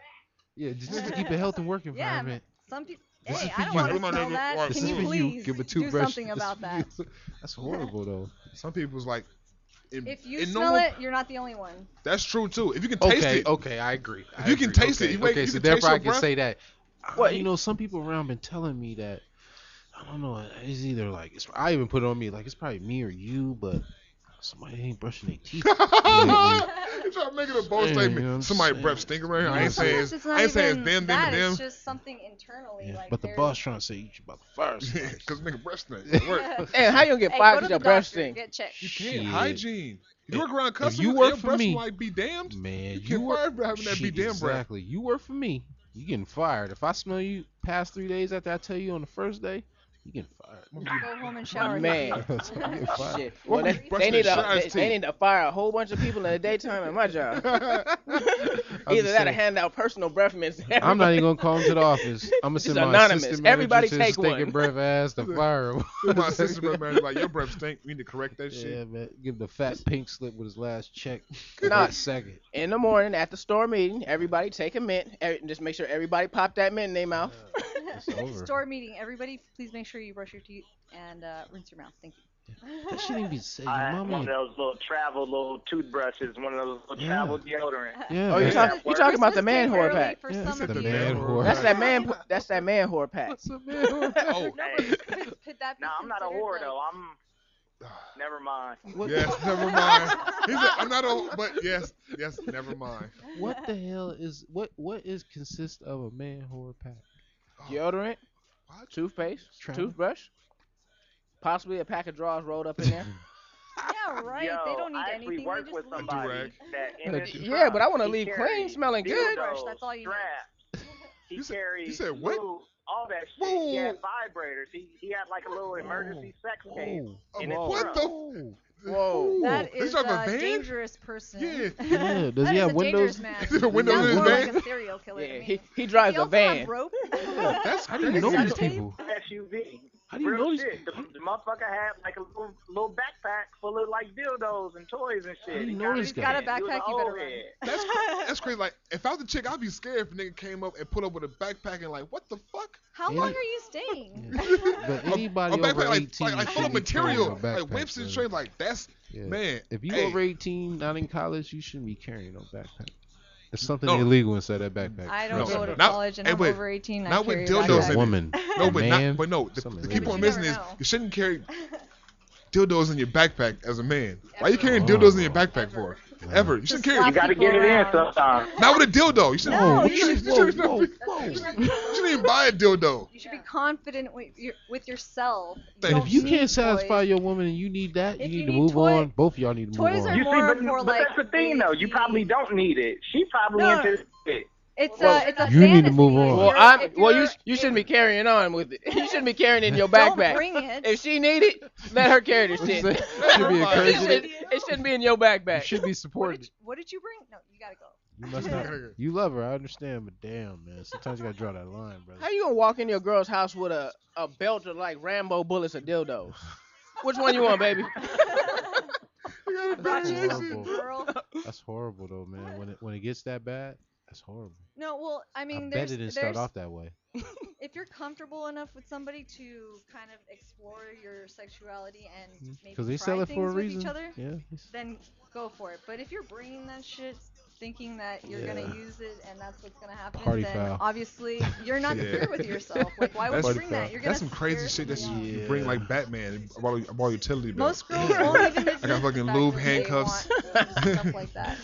Yeah, just to keep a healthy work Yeah, environment. some people. This Hey, is for I don't you. want to Come on, smell nigga. that. Or- This Can is you for you. please Give a do toothbrush. something This about for that? you. That's horrible though. Some people's like, If you in smell normal- it, you're not the only one. That's true too. If you can taste Okay, it, okay, I agree. If you can taste it, you okay, can so taste therefore your I can breath. say that. What, You know, some people around been telling me that. I don't know. It's either like I even put it on me like it's probably me or you, but somebody ain't brushing their teeth. you try to make it a bold Saying, statement. you know what I'm Somebody saying? breath stink around here. I No, ain't saying sometimes it's, it's not I ain't saying even it's them, that. and It's them. just something internally. Yeah, Like but the there's- boss trying to say you about the first. Because nigga breath stink. It work. Hey, how you gonna get Hey, fired go to because the your breath doctor, stink? get checked. You Shit. can't. Hygiene. You work around If customers, you work your for breath me, might be damned. Man, You you get work fired for having that be Shit, damn breath. exactly. You work for me. You getting fired. If I smell you past 3 days after I tell you on the first day, you getting fired. Go home and shower. Man. You getting fired. Shit. What Well, we they brushing need their to shit out his they teeth? need to fire a whole bunch of people in the daytime at my job. Either that or hand out personal breath mints. to I'm not everybody. even gonna call him to the office. I'm gonna It's send my anonymous. assistant manager Everybody to take his stinking one. breath ass to fire him. My assistant manager like, your breath stink. We need to correct that Yeah, shit. man. Give him the fat pink slip with his last check. Nah. That second. In the morning at the store meeting, everybody take a mint. Just make sure everybody pop that mint in their mouth. It's over. Store meeting. Everybody, please make sure you brush your teeth and rinse your mouth. Thank you. That shouldn't even be said. Your I had mama one of ain't- those little travel little toothbrushes, one of those little Yeah. travel deodorant. Yeah, Oh, man. you talking about the Christmas man came whore early pack? For Yeah, some said of the you. man whore. That's that man. That's that man whore pack. What's up, man? Oh, No, but could that be No, I'm not a considered, whore like- though. Never mind. What, yes, never mind. He said, I'm not a, but yes, never mind. what the hell is what is consist of a man whore pack? Deodorant, What? toothpaste, Travel. toothbrush, possibly a pack of drawers rolled up in there. Yeah, right. Yo, they don't need I actually anything. work They with just leave. somebody do-rag. that in his Yeah, truck, but I want to he leave clean, carries smelling good. Brush, dildos, that's all you need. straps. He You said- carries you said what? lube, all that shit. Whoa. He had vibrators. He had like a little emergency sex case. Whoa. in his What truck. the? Whoa. That He's is driving a a van? dangerous person. Yeah. Yeah, does That he is have a windows? dangerous man. Is there windows Sounds in his more van? like a serial killer Yeah, to me. he drives He a also have van. rope. That's How do you crazy. know these Duct tape? people? SUV. How do you Real know these? shit. The motherfucker had like a little backpack full of like dildos and toys and shit. How do you He know got this his guy? Got a man. He was backpack, an you better old run. head. That's crazy. Like, if I was a chick, I'd be scared if a nigga came up and pulled up with a backpack and like, what the fuck? How Yeah. long are you staying? But anybody a backpack over like, 18 like full of shouldn't be carrying material, a like backpack, whips and brother. strings. Like that's Yeah. man. If you hey, over 18, not in college, you shouldn't be carrying no backpack. There's something No. illegal inside that backpack. I don't No. go to Not- college and hey, I'm but over 18. I not with carry a dildos You're in backpack. it. a woman. No, a but man, not. But no. something The illegal. keep on You never missing is know. you shouldn't carry dildos in your backpack as a man. Why you Ever. carrying Oh. dildos in your backpack for? Ever. Ever? You shouldn't carry. You gotta get it in sometimes. Not with a dildo. You shouldn't. No, you you shouldn't. should- You shouldn't even buy a dildo. You should be confident with yourself. Thank don't If you need can't satisfy toys. your woman and you need that, If you you need to need move toy- on. Both of y'all need to move toys on. are You see, more but, for, but like, that's the thing though. You probably don't need it. She probably No. into it. It's Well, a you need to fantasy. move on. If Well, you're- if you you're- shouldn't be carrying on with it. You shouldn't be carrying it in your Don't backpack. bring it. If she need it, let her carry the shit. It should be It encouraging. should- it shouldn't be in your You backpack. should be What supported. did you bring? No, you gotta go. You must not. You love her, I understand, but damn, man, sometimes you gotta draw that line, brother. How you gonna walk in your girl's house with a belt of like Rambo bullets or dildos? Which one you want, baby? Watch it, horrible. girl. That's horrible, though, man. When it gets that bad, that's horrible. No, well, I mean, I bet there's, it didn't there's start off that way. if you're comfortable enough with somebody to kind of explore your sexuality and maybe Because they try sell it things for a with reason. each other, Yeah. then go for it. But if you're bringing that shit, thinking that you're gonna use it and that's what's gonna happen, Party then foul. obviously you're not clear with yourself. Like, why would you bring that? You're gonna That's some crazy scare shit that somebody you off. bring like Batman about utility belt. Most girls won't even admit I got fucking the fact lube, that handcuffs. they want stuff like that.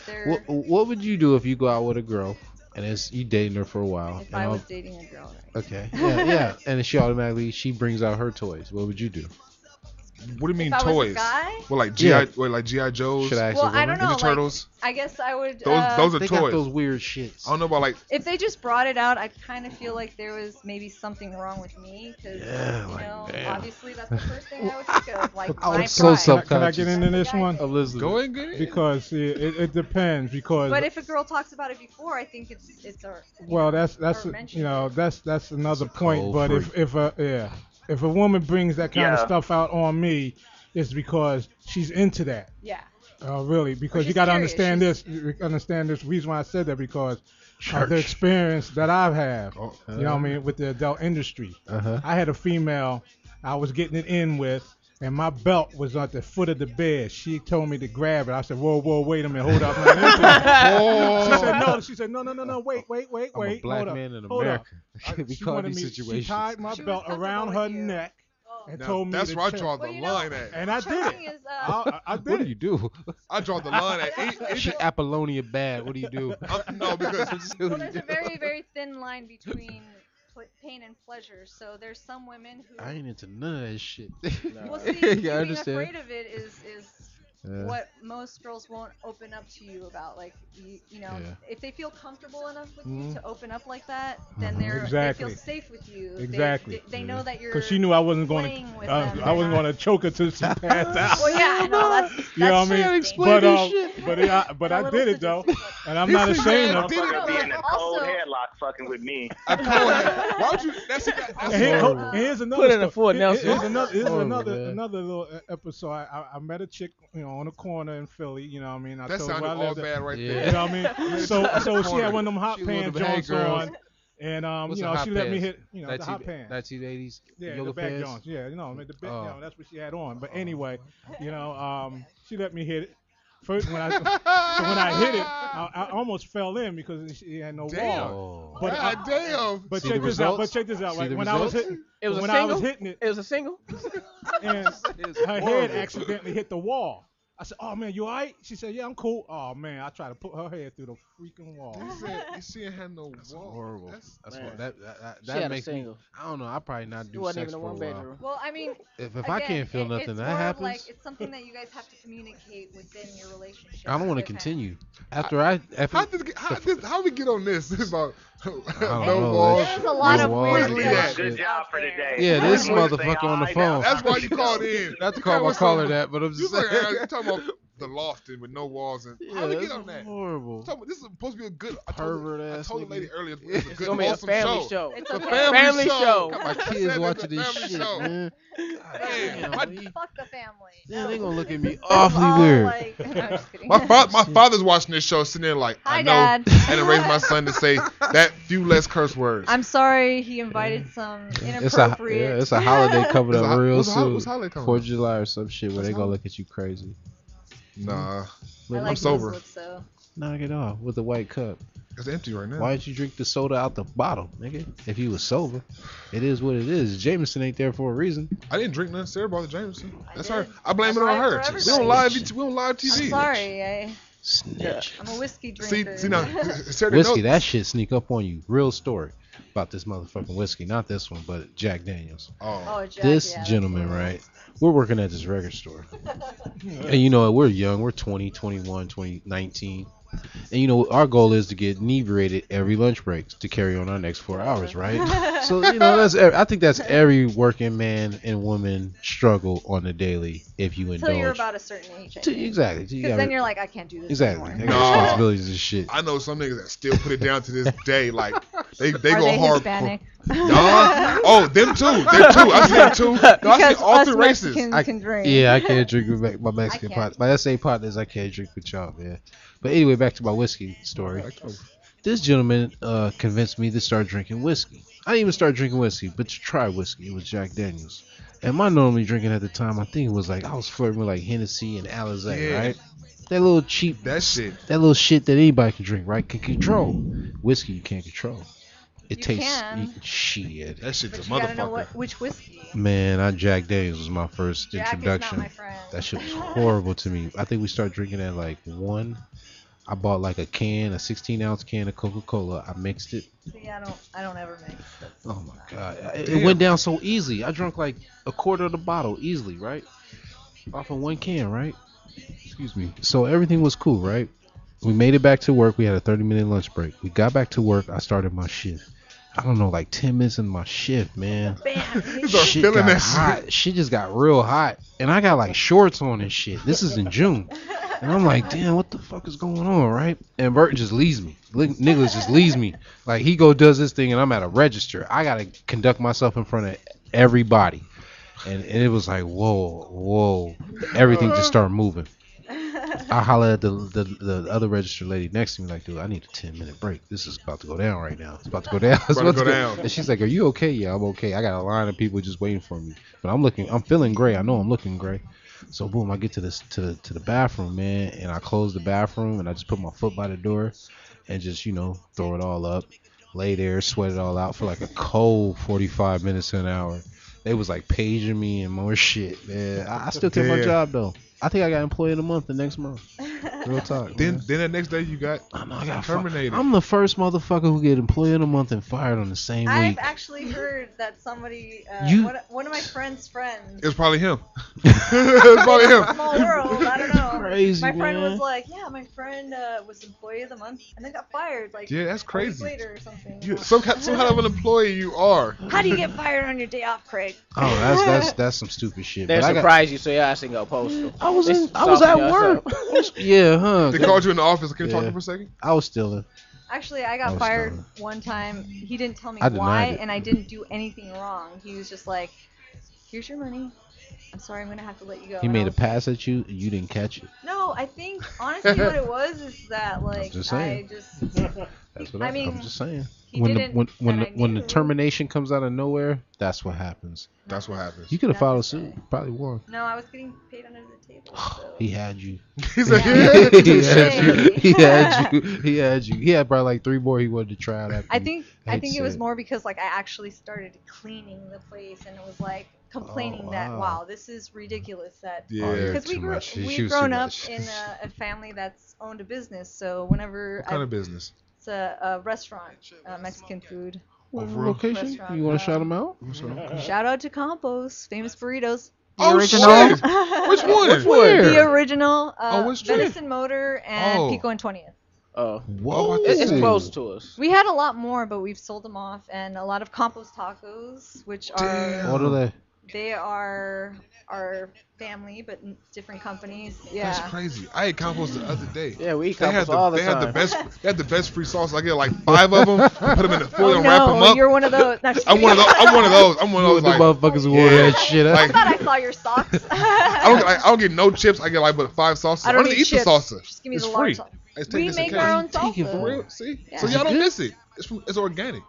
What would you do if you go out with a girl and you dating her for a while? If and I all- was dating a girl, right? Okay. Yeah. And then she brings out her toys. What would you do? What do you mean If I was a toys? guy? Well, like Yeah. GI Joes, Should I ask Well, a woman? I don't know. Ninja Like, Turtles. I guess I would. Those are They toys. got those weird shits. I don't know about like. If they just brought it out, I'd kind of feel like there was maybe something wrong with me, because Yeah, you like, know, damn. obviously that's the first thing I would think of, like I my was so pride. self- Can I get into this one? Elizabeth. Go ahead, get it. Because it depends. Because But if a girl talks about it before, I think it's a. well, that's or mention you know it. that's another It's a point. cold But if a woman brings that kind of Yeah. stuff out on me, it's because she's into that. Yeah. Really, because she's you got to curious. understand this. Reason why I said that because of the experience that I've had. Oh, You know what I mean with the adult industry. Uh-huh. I had a female I was getting it in with, and my belt was at the foot of the bed. She told me to grab it. I said, whoa, wait a minute, hold up. I'm not into it. She said, no, wait, I'm a black hold up, man in hold up. America. We She call wanted these me, situations. she tied my She was belt comfortable around with her you. neck Oh. and Now, told me that's to where I chill. draw the Well, you know, line at. And I did Charming it. is, I did What do it. you do? I draw the line at. She Apollonia bad. What do you do? No, because well, there's a very, very thin line between pain and pleasure. So there's some women who. I ain't into none of that shit. Well, see, Yeah, I being understand. afraid of it is Yeah. what most girls won't open up to you about. Like, you know, Yeah. if they feel comfortable enough with you Mhm. to open up like that, then they Exactly. feel safe with you. Exactly. They know that you're. Because she knew I wasn't going playing with to. them, I they're wasn't not- going to choke her till she passed out. Well, yeah, no, that's. You know what I mean? that's But dangerous. but A I little did it though, sadistic, and I'm not ashamed of. Motherfucker be in a cold Also- headlock fucking with me. why would you? That's And here's another. Put in a sto- full here- Nelson. Here's Horrible, another man. little episode. I met a chick, on a corner in Philly. You know what I mean? I That told her sounded where I all lived at. bad right Yeah. there. You know what I mean? So she had one of them hot She one pan of them bad joints girls. on, and What's you a know hot she let me pants? hit, the hot pants. 1980s. Yeah, yoga the back pants. joints. Yeah, the bit, Oh. that's what she had on. But anyway, she let me hit it. First, when I hit it, I almost fell in because she had no Damn. wall. Oh. But God damn. But See check the this out. But results? check this out. See Right? the When I was results? hitting, It was a when single. I was hitting it, It was a single. and It's her head horrible. accidentally hit the wall. I said, "Oh man, you alright?" She said, "Yeah, I'm cool." Oh man, I tried to put her head through the freaking wall. She ain't had no That's wall. horrible. That's- That's Man. what that She that had a makes me. single. I don't know. I probably not It do wasn't sex even a for a one while. bedroom. Well, I mean, If again, I can't feel nothing, it's that more of happens. like it's something that you guys have to communicate within your relationship. I don't want to with him. continue. After How we get on this about don't no know. walls? There's a lot No of walls. weird Leave stuff that. Good job out for there. today. Yeah, this I wouldn't say motherfucker on the I phone. That's why you called in. not to call my caller that, but I'm You just like, saying. you talking about the lofting with no walls and how we Yeah, get that's on that? horrible. Talking about, this is supposed to be a good Pervert I ass told the lady nigga. earlier it's a It's good gonna be a wholesome family show. show. It's A okay. family show. show. Got I my said kids it's a watching this family shit, show. man. Damn, God, my- man. Fuck the family. Yeah, No, they gonna look at this me is awfully all weird. Like, I'm just kidding. My father's watching this show, sitting there like, Hi, I know, Dad. and to raise my son to say that few less curse words. I'm sorry he invited some It's a inappropriate. it's a holiday coming It's up a- real what's a soon. holiday coming 4th up? of July or some shit where What's they gonna holiday? look at you crazy. Nah, I like I'm sober. those lips, so. Knock it off with a white cup. It's empty right now. Why didn't you drink the soda out the bottle, nigga? If you was sober, it is what it is. Jameson ain't there for a reason. I didn't drink nothing. Sarah brought the Jameson. I That's did. her. I blame I it on brought her. it for We don't live. everybody. We don't live TV. I'm sorry. Snitch. I'm a whiskey See, drinker. now, Sarah Whiskey, knows- that shit sneak up on you. Real story about this motherfucking whiskey. Not this one, but Jack Daniels. Oh, Oh, Jack, This yeah, that's gentleman, cool. right? We're working at this record store. And you know, we're young. We're 20, 21, 20, 19. And you know, our goal is to get inebriated every lunch break to carry on our next 4 hours, right? So, you know, I think that's every working man and woman struggle on the daily if you Until you're indulge. about a certain age. Exactly. You Because gotta- then you're like, I can't do this exactly. anymore. They No. got responsibilities and shit. I know some niggas that still put it down to this day. Like they Are go they hard. Hispanic? Nah. Oh, them too. I see them too. No, I Because see all us three races. Mexicans can drink. Yeah, I can't drink with my Mexican can't. partners. My SA partners, I can't drink with y'all, man. But anyway, back to my whiskey story. This gentleman convinced me to start drinking whiskey. I didn't even start drinking whiskey, but to try whiskey. It was Jack Daniels. And my normally drinking at the time, I think it was like, I was flirting with like Hennessy and Alizé, Yeah. right? That little cheap, That shit. that little shit that anybody can drink, right? Can control. Whiskey you can't control. It You tastes can. shit. That shit's But a you gotta know motherfucker. which whiskey. Man, Jack Daniels was my first Jack is introduction. not my friend. That shit was horrible to me. I think we started drinking at like 1. I bought like a 16-ounce can of Coca-Cola. I mixed it. See, I don't ever mix. Oh my god, it went down so easy. I drank like a quarter of the bottle easily, right? Off of 1 can, right? Excuse me. So everything was cool, right? We made it back to work. We had a 30-minute lunch break. We got back to work. I started my shift. I don't know, like 10 minutes in my shift, man. Bam. start Shit feeling got that hot. Shit just got real hot, and I got like shorts on and shit. This is in June, and I'm like, damn, what the fuck is going on, right? And Bert just leaves me. Nicholas just leaves me. Like he does this thing, and I'm at a register. I gotta conduct myself in front of everybody, and it was like, whoa, everything just started moving. I hollered at the other register lady next to me, like, dude, I need a 10-minute break. This is about to go down right now. It's about to go down. It's About to go down. And she's like, are you okay? Yeah, I'm okay. I got a line of people just waiting for me. But I'm feeling gray. I know I'm looking gray. So boom, I get to the bathroom, man, and I close the bathroom and I just put my foot by the door and just, throw it all up, lay there, sweat it all out for like a cold 45 minutes to an hour. They was like paging me and more shit, man. I still kept my Damn. job though. I think I got employee of the month the next month. Real talk. Then man. the next day you got I got terminated. I'm the first motherfucker who get employee of the month and fired on the same I've week. actually heard that somebody, You- one of my friends' friends. It's probably him. It's probably It's a him. small world. I don't know. Crazy, My friend man. was like, yeah, my friend was employee of the month and then got fired like Yeah, that's a week crazy. later or something. You, some kind of an employee you are. How do you get fired on your day off, Craig? Oh, that's some stupid shit. They But I got- surprise you, so your ass ain't go postal. I was They at soften work. us Yeah, huh? They called you in the office. Can you talk to Yeah. me for a second? I was stealing. Actually, I got I was fired done. one time. He didn't tell me I denied why, it. and I didn't do anything wrong. He was just like, here's your money. I'm sorry, I'm going to have to let you go. He And I made a was like, pass at you and you didn't catch it. No, I think, honestly, what it was is that, like, just I saying. just, That's what I I'm mean, just saying. he When the didn't, when and I the knew. termination comes out of nowhere, that's what happens. That's what happens. You could have filed a That's suit, okay. probably won. No, I was getting paid under the table, so. He had you. He's like, Yeah. he had you. Touche. He had you. He had you. He had probably like 3 more he wanted to try out after. I you. think hate I think to it was say it. more because like I actually started cleaning the place and it was like complaining that wow. wow, this is ridiculous that Yeah. Oh, you're because too much. She we've was too grown up much. in a family that's owned a business, so whenever What kind of business? it's a restaurant, Mexican food. What for real? location? Restaurant, You want to shout him out? Shout out to Campos, famous burritos. The Oh, original. shit. Which one? Where? The original. Oh, which street? Venison Motor and Oh. Pico and 20th. Oh, Whoa. it's close to us. We had a lot more, but we've sold them off, and a lot of Campos tacos, which are Damn. What are they? they are our family, but in different companies. Yeah. That's crazy. I ate compost the other day. Yeah, we eat They had Campos all the they had time. the best. They had the best free sauce. I get like 5 of them. Put them in the foil Oh and wrap them no, up. you're one of those. No, just I'm one of those. I'm one of those. I'm one You of the those. Like, motherfuckers who wore yeah. that shit. I Like- thought I saw your socks. I don't get no chips. I get like but 5 sauces. I don't even eat eat the chips. salsa. Just give me It's the free. large sauce. I just take We this in make case. our own Take it salsa. For real? See? Yeah. So Is y'all it don't good? miss it. It's organic.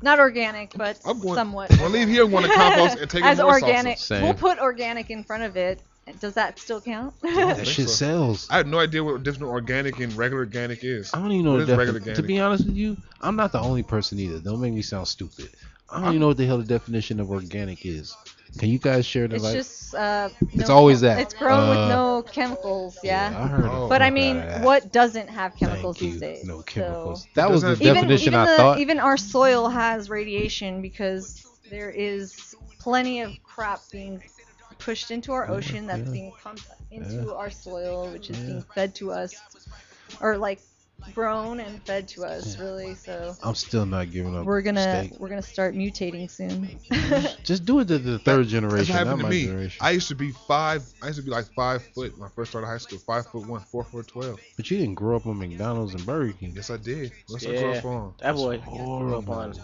Not organic, but I'm going. somewhat. When I leave here, I'm going to compost and take As more organic. salsa. Same. We'll put organic in front of it. Does that still count? That think shit so. sells. I had no idea what different organic and regular organic is. I don't even know What the is regular definition. To organic? be honest with you, I'm not the only person either. Don't make me sound stupid. I don't even know what the hell the definition of organic is. Can you guys share the It's like? just It's no always chem- that. It's grown with no chemicals, yeah. I heard. Oh. the But I fuck mean, outta that. what doesn't have chemicals Thank these you. days? No So- chemicals. That was the Doesn't- definition I even thought. even our soil has radiation because there is plenty of crap being pushed into our ocean that's yeah. being pumped into Yeah. our soil, which is Yeah. being fed to us, or like grown and fed to us, really. So I'm still not giving up. we're gonna steak. start mutating soon. Just do it to the third That's generation, what not happened to my me. generation. I used to be like 5 foot when I first started high school. 5'1", 4 foot 12. But you didn't grow up on McDonald's and Burger King. Yes, I did. What's I grew Yeah, up on? that boy grew up on.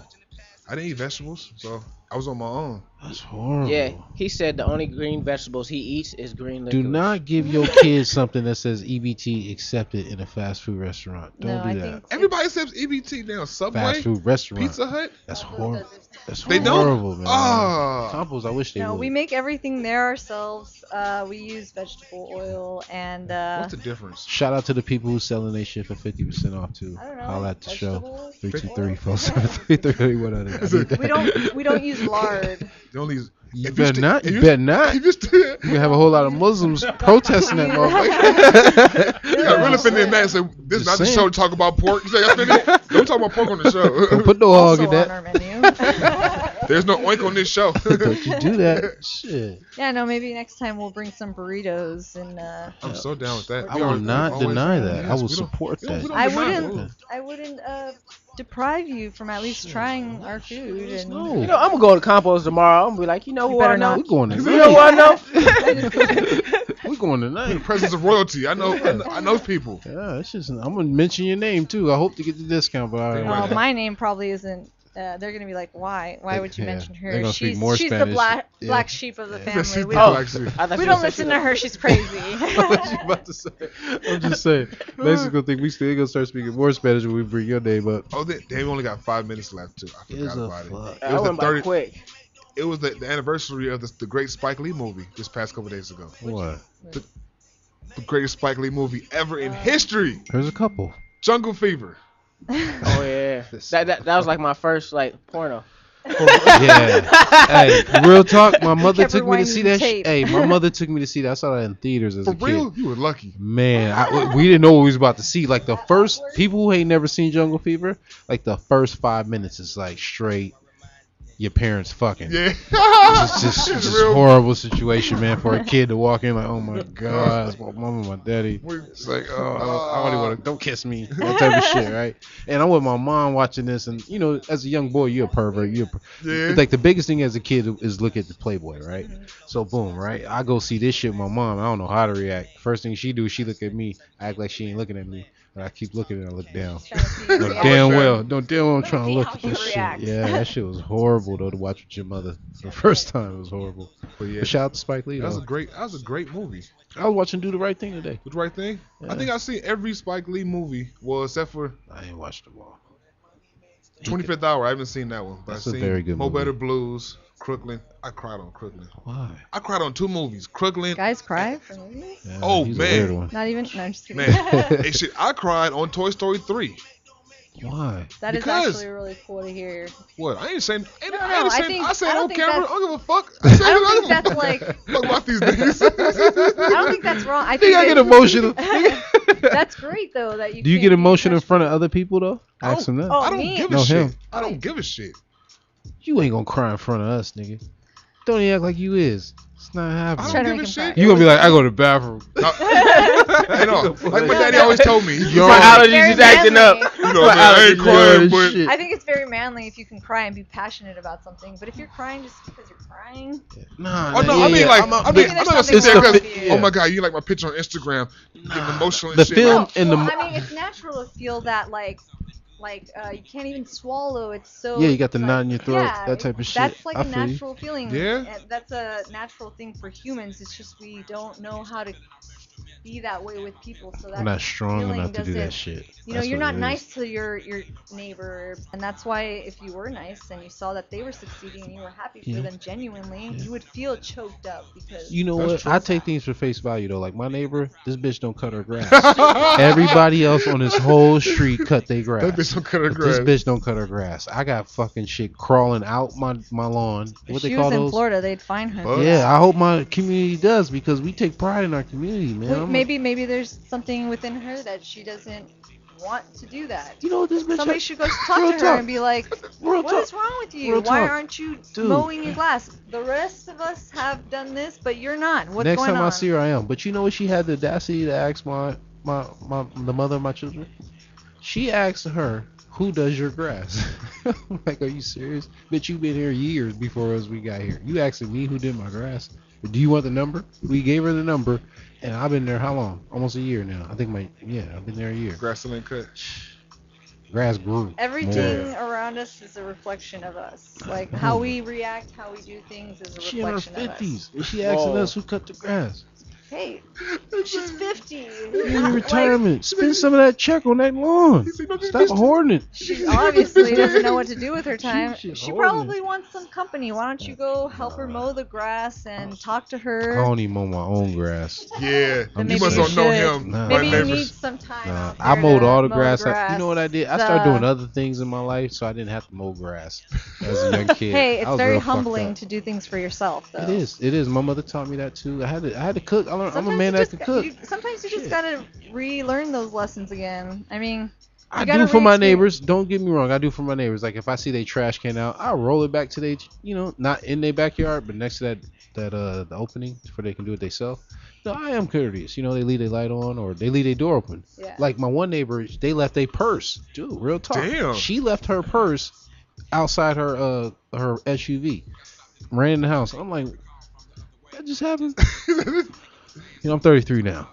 I didn't eat vegetables, so I was on my own. That's horrible. Yeah, he said the only green vegetables he eats is green licorice. Do not give your kids something that says EBT accepted in a fast food restaurant. Don't No, do I that. think Everybody accepts EBT now. Subway, Fast food restaurant. Pizza Hut. That's horrible. That's They don't? horrible, man. Ah. Compos, I wish they No, would. we make everything there ourselves. We use vegetable oil and What's the difference? Shout out to the people who selling their shit for 50% off too. I don't know. Holla at the show. vegetables, 323-473-3100. we don't use lard. The only You if better st- not. if You better not. If you You gonna have a whole lot of Muslims protesting that motherfucker. You got really finna in that. So this is not the saying. show to talk about pork. You say I finna. Don't talk about pork on the show. Don't put no hog Also in on that. our menu. There's no oink on this show. Don't you do that. Shit. Yeah, no, maybe next time we'll bring some burritos and I'm so down with that. I will not deny that. I will we don't- support we don't- we that. don't I deny wouldn't it. I wouldn't deprive you from at least trying our food and No. You know, I'm gonna go to Compos tomorrow. I'm gonna be like, you know You who I better know? not. We're going You know who I tonight. know? We're going In the tonight. presence of royalty, I know people. Yeah, it's just. I'm gonna mention your name too. I hope to get the discount, but I Right. Oh, my name probably isn't. They're gonna be like, why? Why would you Yeah, mention they're her? gonna speak She's more the Spanish. black Yeah. sheep of the Yeah, she's family. the We black don't, sheep. I thought we you don't said listen she to was- her. She's crazy. what you about to say? I'm just saying. Mexico think we still gonna start speaking more Spanish when we bring your name up. Oh, they only got 5 minutes left too. I Gives forgot a about it. fuck. I went by quick. It was the anniversary of the great Spike Lee movie this past couple days ago. What? The greatest Spike Lee movie ever in history. There's a couple. Jungle Fever. Oh yeah, that was like my first like porno. Yeah. Hey, real talk. My mother Kept took me to see rewinding that. tape. Hey, my mother took me to see that. I saw that in theaters as For a real? kid. You were lucky. Man, we didn't know what we was about to see. Like the first people who ain't never seen Jungle Fever, like the first 5 minutes is like straight. Your parents fucking. Yeah. It's just It's just real. horrible situation, man, for a kid to walk in like, oh my god, it's my mom and my daddy. It's like, oh, I don't even want to, don't kiss me, that type of shit, right? And I'm with my mom watching this, and you know, as a young boy, you're a pervert. Yeah. Like the biggest thing as a kid is look at the Playboy, right? So boom, right? I go see this shit with my mom. I don't know how to react. First thing she do, she look at me, act like she ain't looking at me. But I keep looking and I look down. No, damn well I'm trying to look at this shit. react. Yeah, that shit was horrible though to watch with your mother. The first time it was horrible. But yeah, But shout out to Spike Lee that was though. a great movie. I was watching Do the Right Thing today. The right thing. Yeah. I think I've seen every Spike Lee movie, well, except for I ain't watched them all. 25th Hour. I haven't seen that one. But That's I've a seen very good Mo movie. Better Blues, Crooklyn. I cried on Crooklyn. Why? I cried on 2 movies, Crooklyn. Guys cry for movies? Yeah, Oh, he's man. a weird one. Not even. No, I'm just kidding. Man, hey, shit, I cried on Toy Story 3. Why? That is Because- actually really cool to hear. What? I ain't saying. I I said don't on think camera. I that's- don't give a fuck. I said I don't it, think give a that's like. fuck about these niggas. I don't think that's wrong. I Think think I get that- emotional. That's great though that you. Do you can get be emotional in touched. front of other people though? I Ask them that. Oh, I don't me? give No, a shit. him. I don't give a shit. You ain't gonna cry in front of us, nigga. Don't even act like you is. It's not I happening. Try don't to give a make him shit. cry. You gonna be like, I go to the bathroom. I know. Like my daddy always told me. Yo, My allergies Very is acting up. manly. You know, man, I ain't crying, but shit. I think it's very manly if you can cry and be passionate about something. But if you're crying just because you're crying, Nah, oh no, yeah, I mean yeah. like, I'm a- I mean, Maybe I'm there's not gonna sit something there wrong because, with you. oh my god, you like my picture on Instagram, getting emotional and the shit. film Like, in the well, I mean, it's natural to feel that like you can't even swallow. It's so Yeah, you got the like, knot in your throat, yeah, that type of shit. That's like I a feel you. natural feeling. Yeah? and that's a natural thing for humans. It's just we don't know how to be that way with people. So that I'm not strong feeling enough to do that doesn't- shit. You know, That's you're what not it is. nice to your neighbor, and that's why if you were nice and you saw that they were succeeding and you were happy for Yeah. them genuinely, Yeah. you would feel choked up because You know That's what? true. I take things for face value though. Like my neighbor, this bitch don't cut her grass. Everybody else on this whole street cut their grass. that bitch don't cut her But grass. this bitch don't cut her grass. I got fucking shit crawling out my lawn. if What they she call was in those? Florida, they'd find her. Bugs? Yeah, I hope my community does because we take pride in our community, man. Wait, I'm maybe there's something within her that she doesn't want to do that. you know what this bitch? Somebody should go talk Real to her talk. and be like, Real "What talk. is wrong with you? Real Why talk. aren't you Dude. mowing your glass? The rest of us have done this, but you're not. What's Next going time on?" I see her, I am. But you know what? She had the audacity to ask the mother of my children. She asked her, "Who does your grass?" I'm like, are you serious? Bitch, you been here years before us. We got here. You asking me who did my grass? Do you want the number? We gave her the number, and I've been there how long? Almost a year now. I think I've been there a year. Grass still ain't cut. Grass grew. Everything more. around around us is a reflection of us. Like how we react, how we do things is a She in her reflection of us. 50s. And she asking Whoa. us who cut the grass. Hey, she's 50. You in retirement. Spend some of that check on that lawn. Stop hoarding it. She obviously doesn't know what to do with her time. She's She hoarding probably wants some company. Why don't you go help her mow the grass and talk to her? I don't even mow my own grass. Yeah, Then you maybe must you don't know should. him. Nah. My Maybe you need neighbors. some time Nah, out there I mowed to all the mow grass. grass. You know what I did? I started doing other things in my life, so I didn't have to mow grass as a young kid. Hey, I it's was very real fucked humbling up. to do things for yourself, though. It is. It is. My mother taught me that too. I had to cook. I'm a Sometimes man you that just can got- cook. sometimes you just Shit. gotta relearn those lessons again. I mean, I you gotta do for my re-experience- neighbors. Don't get me wrong. I do for my neighbors. Like if I see they trash can out, I'll roll it back to they, not in their backyard, but next to the opening where they can do it themselves. No, I am courteous. They leave their light on or they leave their door open. Yeah. Like my one neighbor, they left a purse. Dude, real talk. Damn. She left her purse outside her SUV. Ran in the house. I'm like, that just happened. I'm 33 now.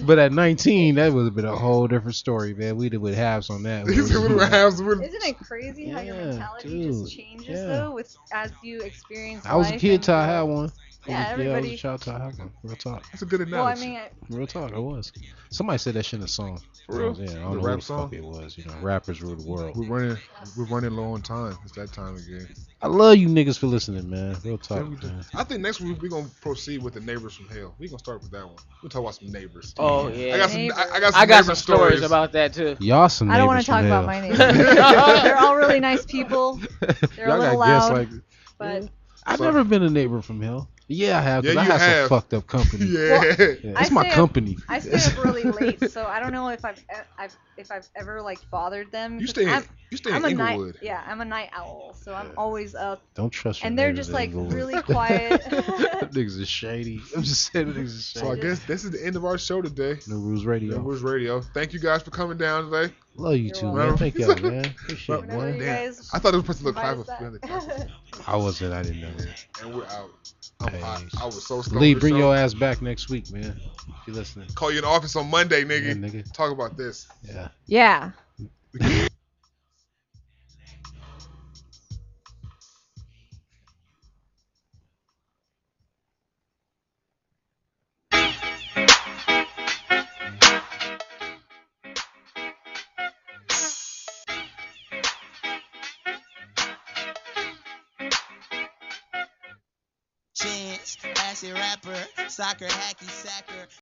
But at 19, that would have been a whole different story, man. We'd have on that. Isn't it crazy how your Yeah, mentality dude, just changes yeah. though as you experience I was a life kid and till I grow? had one. Yeah, I was everybody. a child till I had one. Real talk. That's a good Well, I analogy. mean, Real talk. I was. Somebody said that shit in a song. For real? Yeah, I The don't know rap what the song? fuck it was. Rappers rule the world. We're running low on time. It's that time again. I love you niggas for listening, man. Real talk, Yeah, we do. man. I think next week we're gonna proceed with the neighbors from hell. We're gonna start with that one. We'll talk about some neighbors. Oh yeah. I got some. Neighbors. I got some, I got neighbor some stories about that too. Y'all some I don't want neighbors to talk from about hell. my neighbors. They're all really nice people. They're a Y'all little got guests loud, like. but I've So- never been a neighbor from hell. Yeah, I have. 'Cause Yeah, I you have have. some fucked up company. Yeah. Yeah, I it's my stay up- company. I stay up really late, so I don't know if I've ever like bothered them. You 'cause stay in I'm- you stay I'm in a night, Inglewood. yeah, I'm a night owl, so I'm Yeah. always up, Don't trust your and they're neighbors just in like Inglewood. really quiet. Niggas is shady. I'm just saying niggas is shady. So I guess this is the end of our show today. No Rules Radio. Neighbors Radio. Thank you guys for coming down today. Love you You're too, welcome. man. Thank y'all, man. Appreciate it, Whenever man. you Damn. guys I thought it was supposed to look invite clap. us We back. had I wasn't. I didn't know. And we're out. I'm hot. Peace. I was so stoned. Lee, this bring show. your ass back next week, man. If you listening. Call you in the office on Monday, nigga. Yeah, nigga. Talk about this. Yeah. Yeah. Chance, acid rapper, soccer hacky sacker.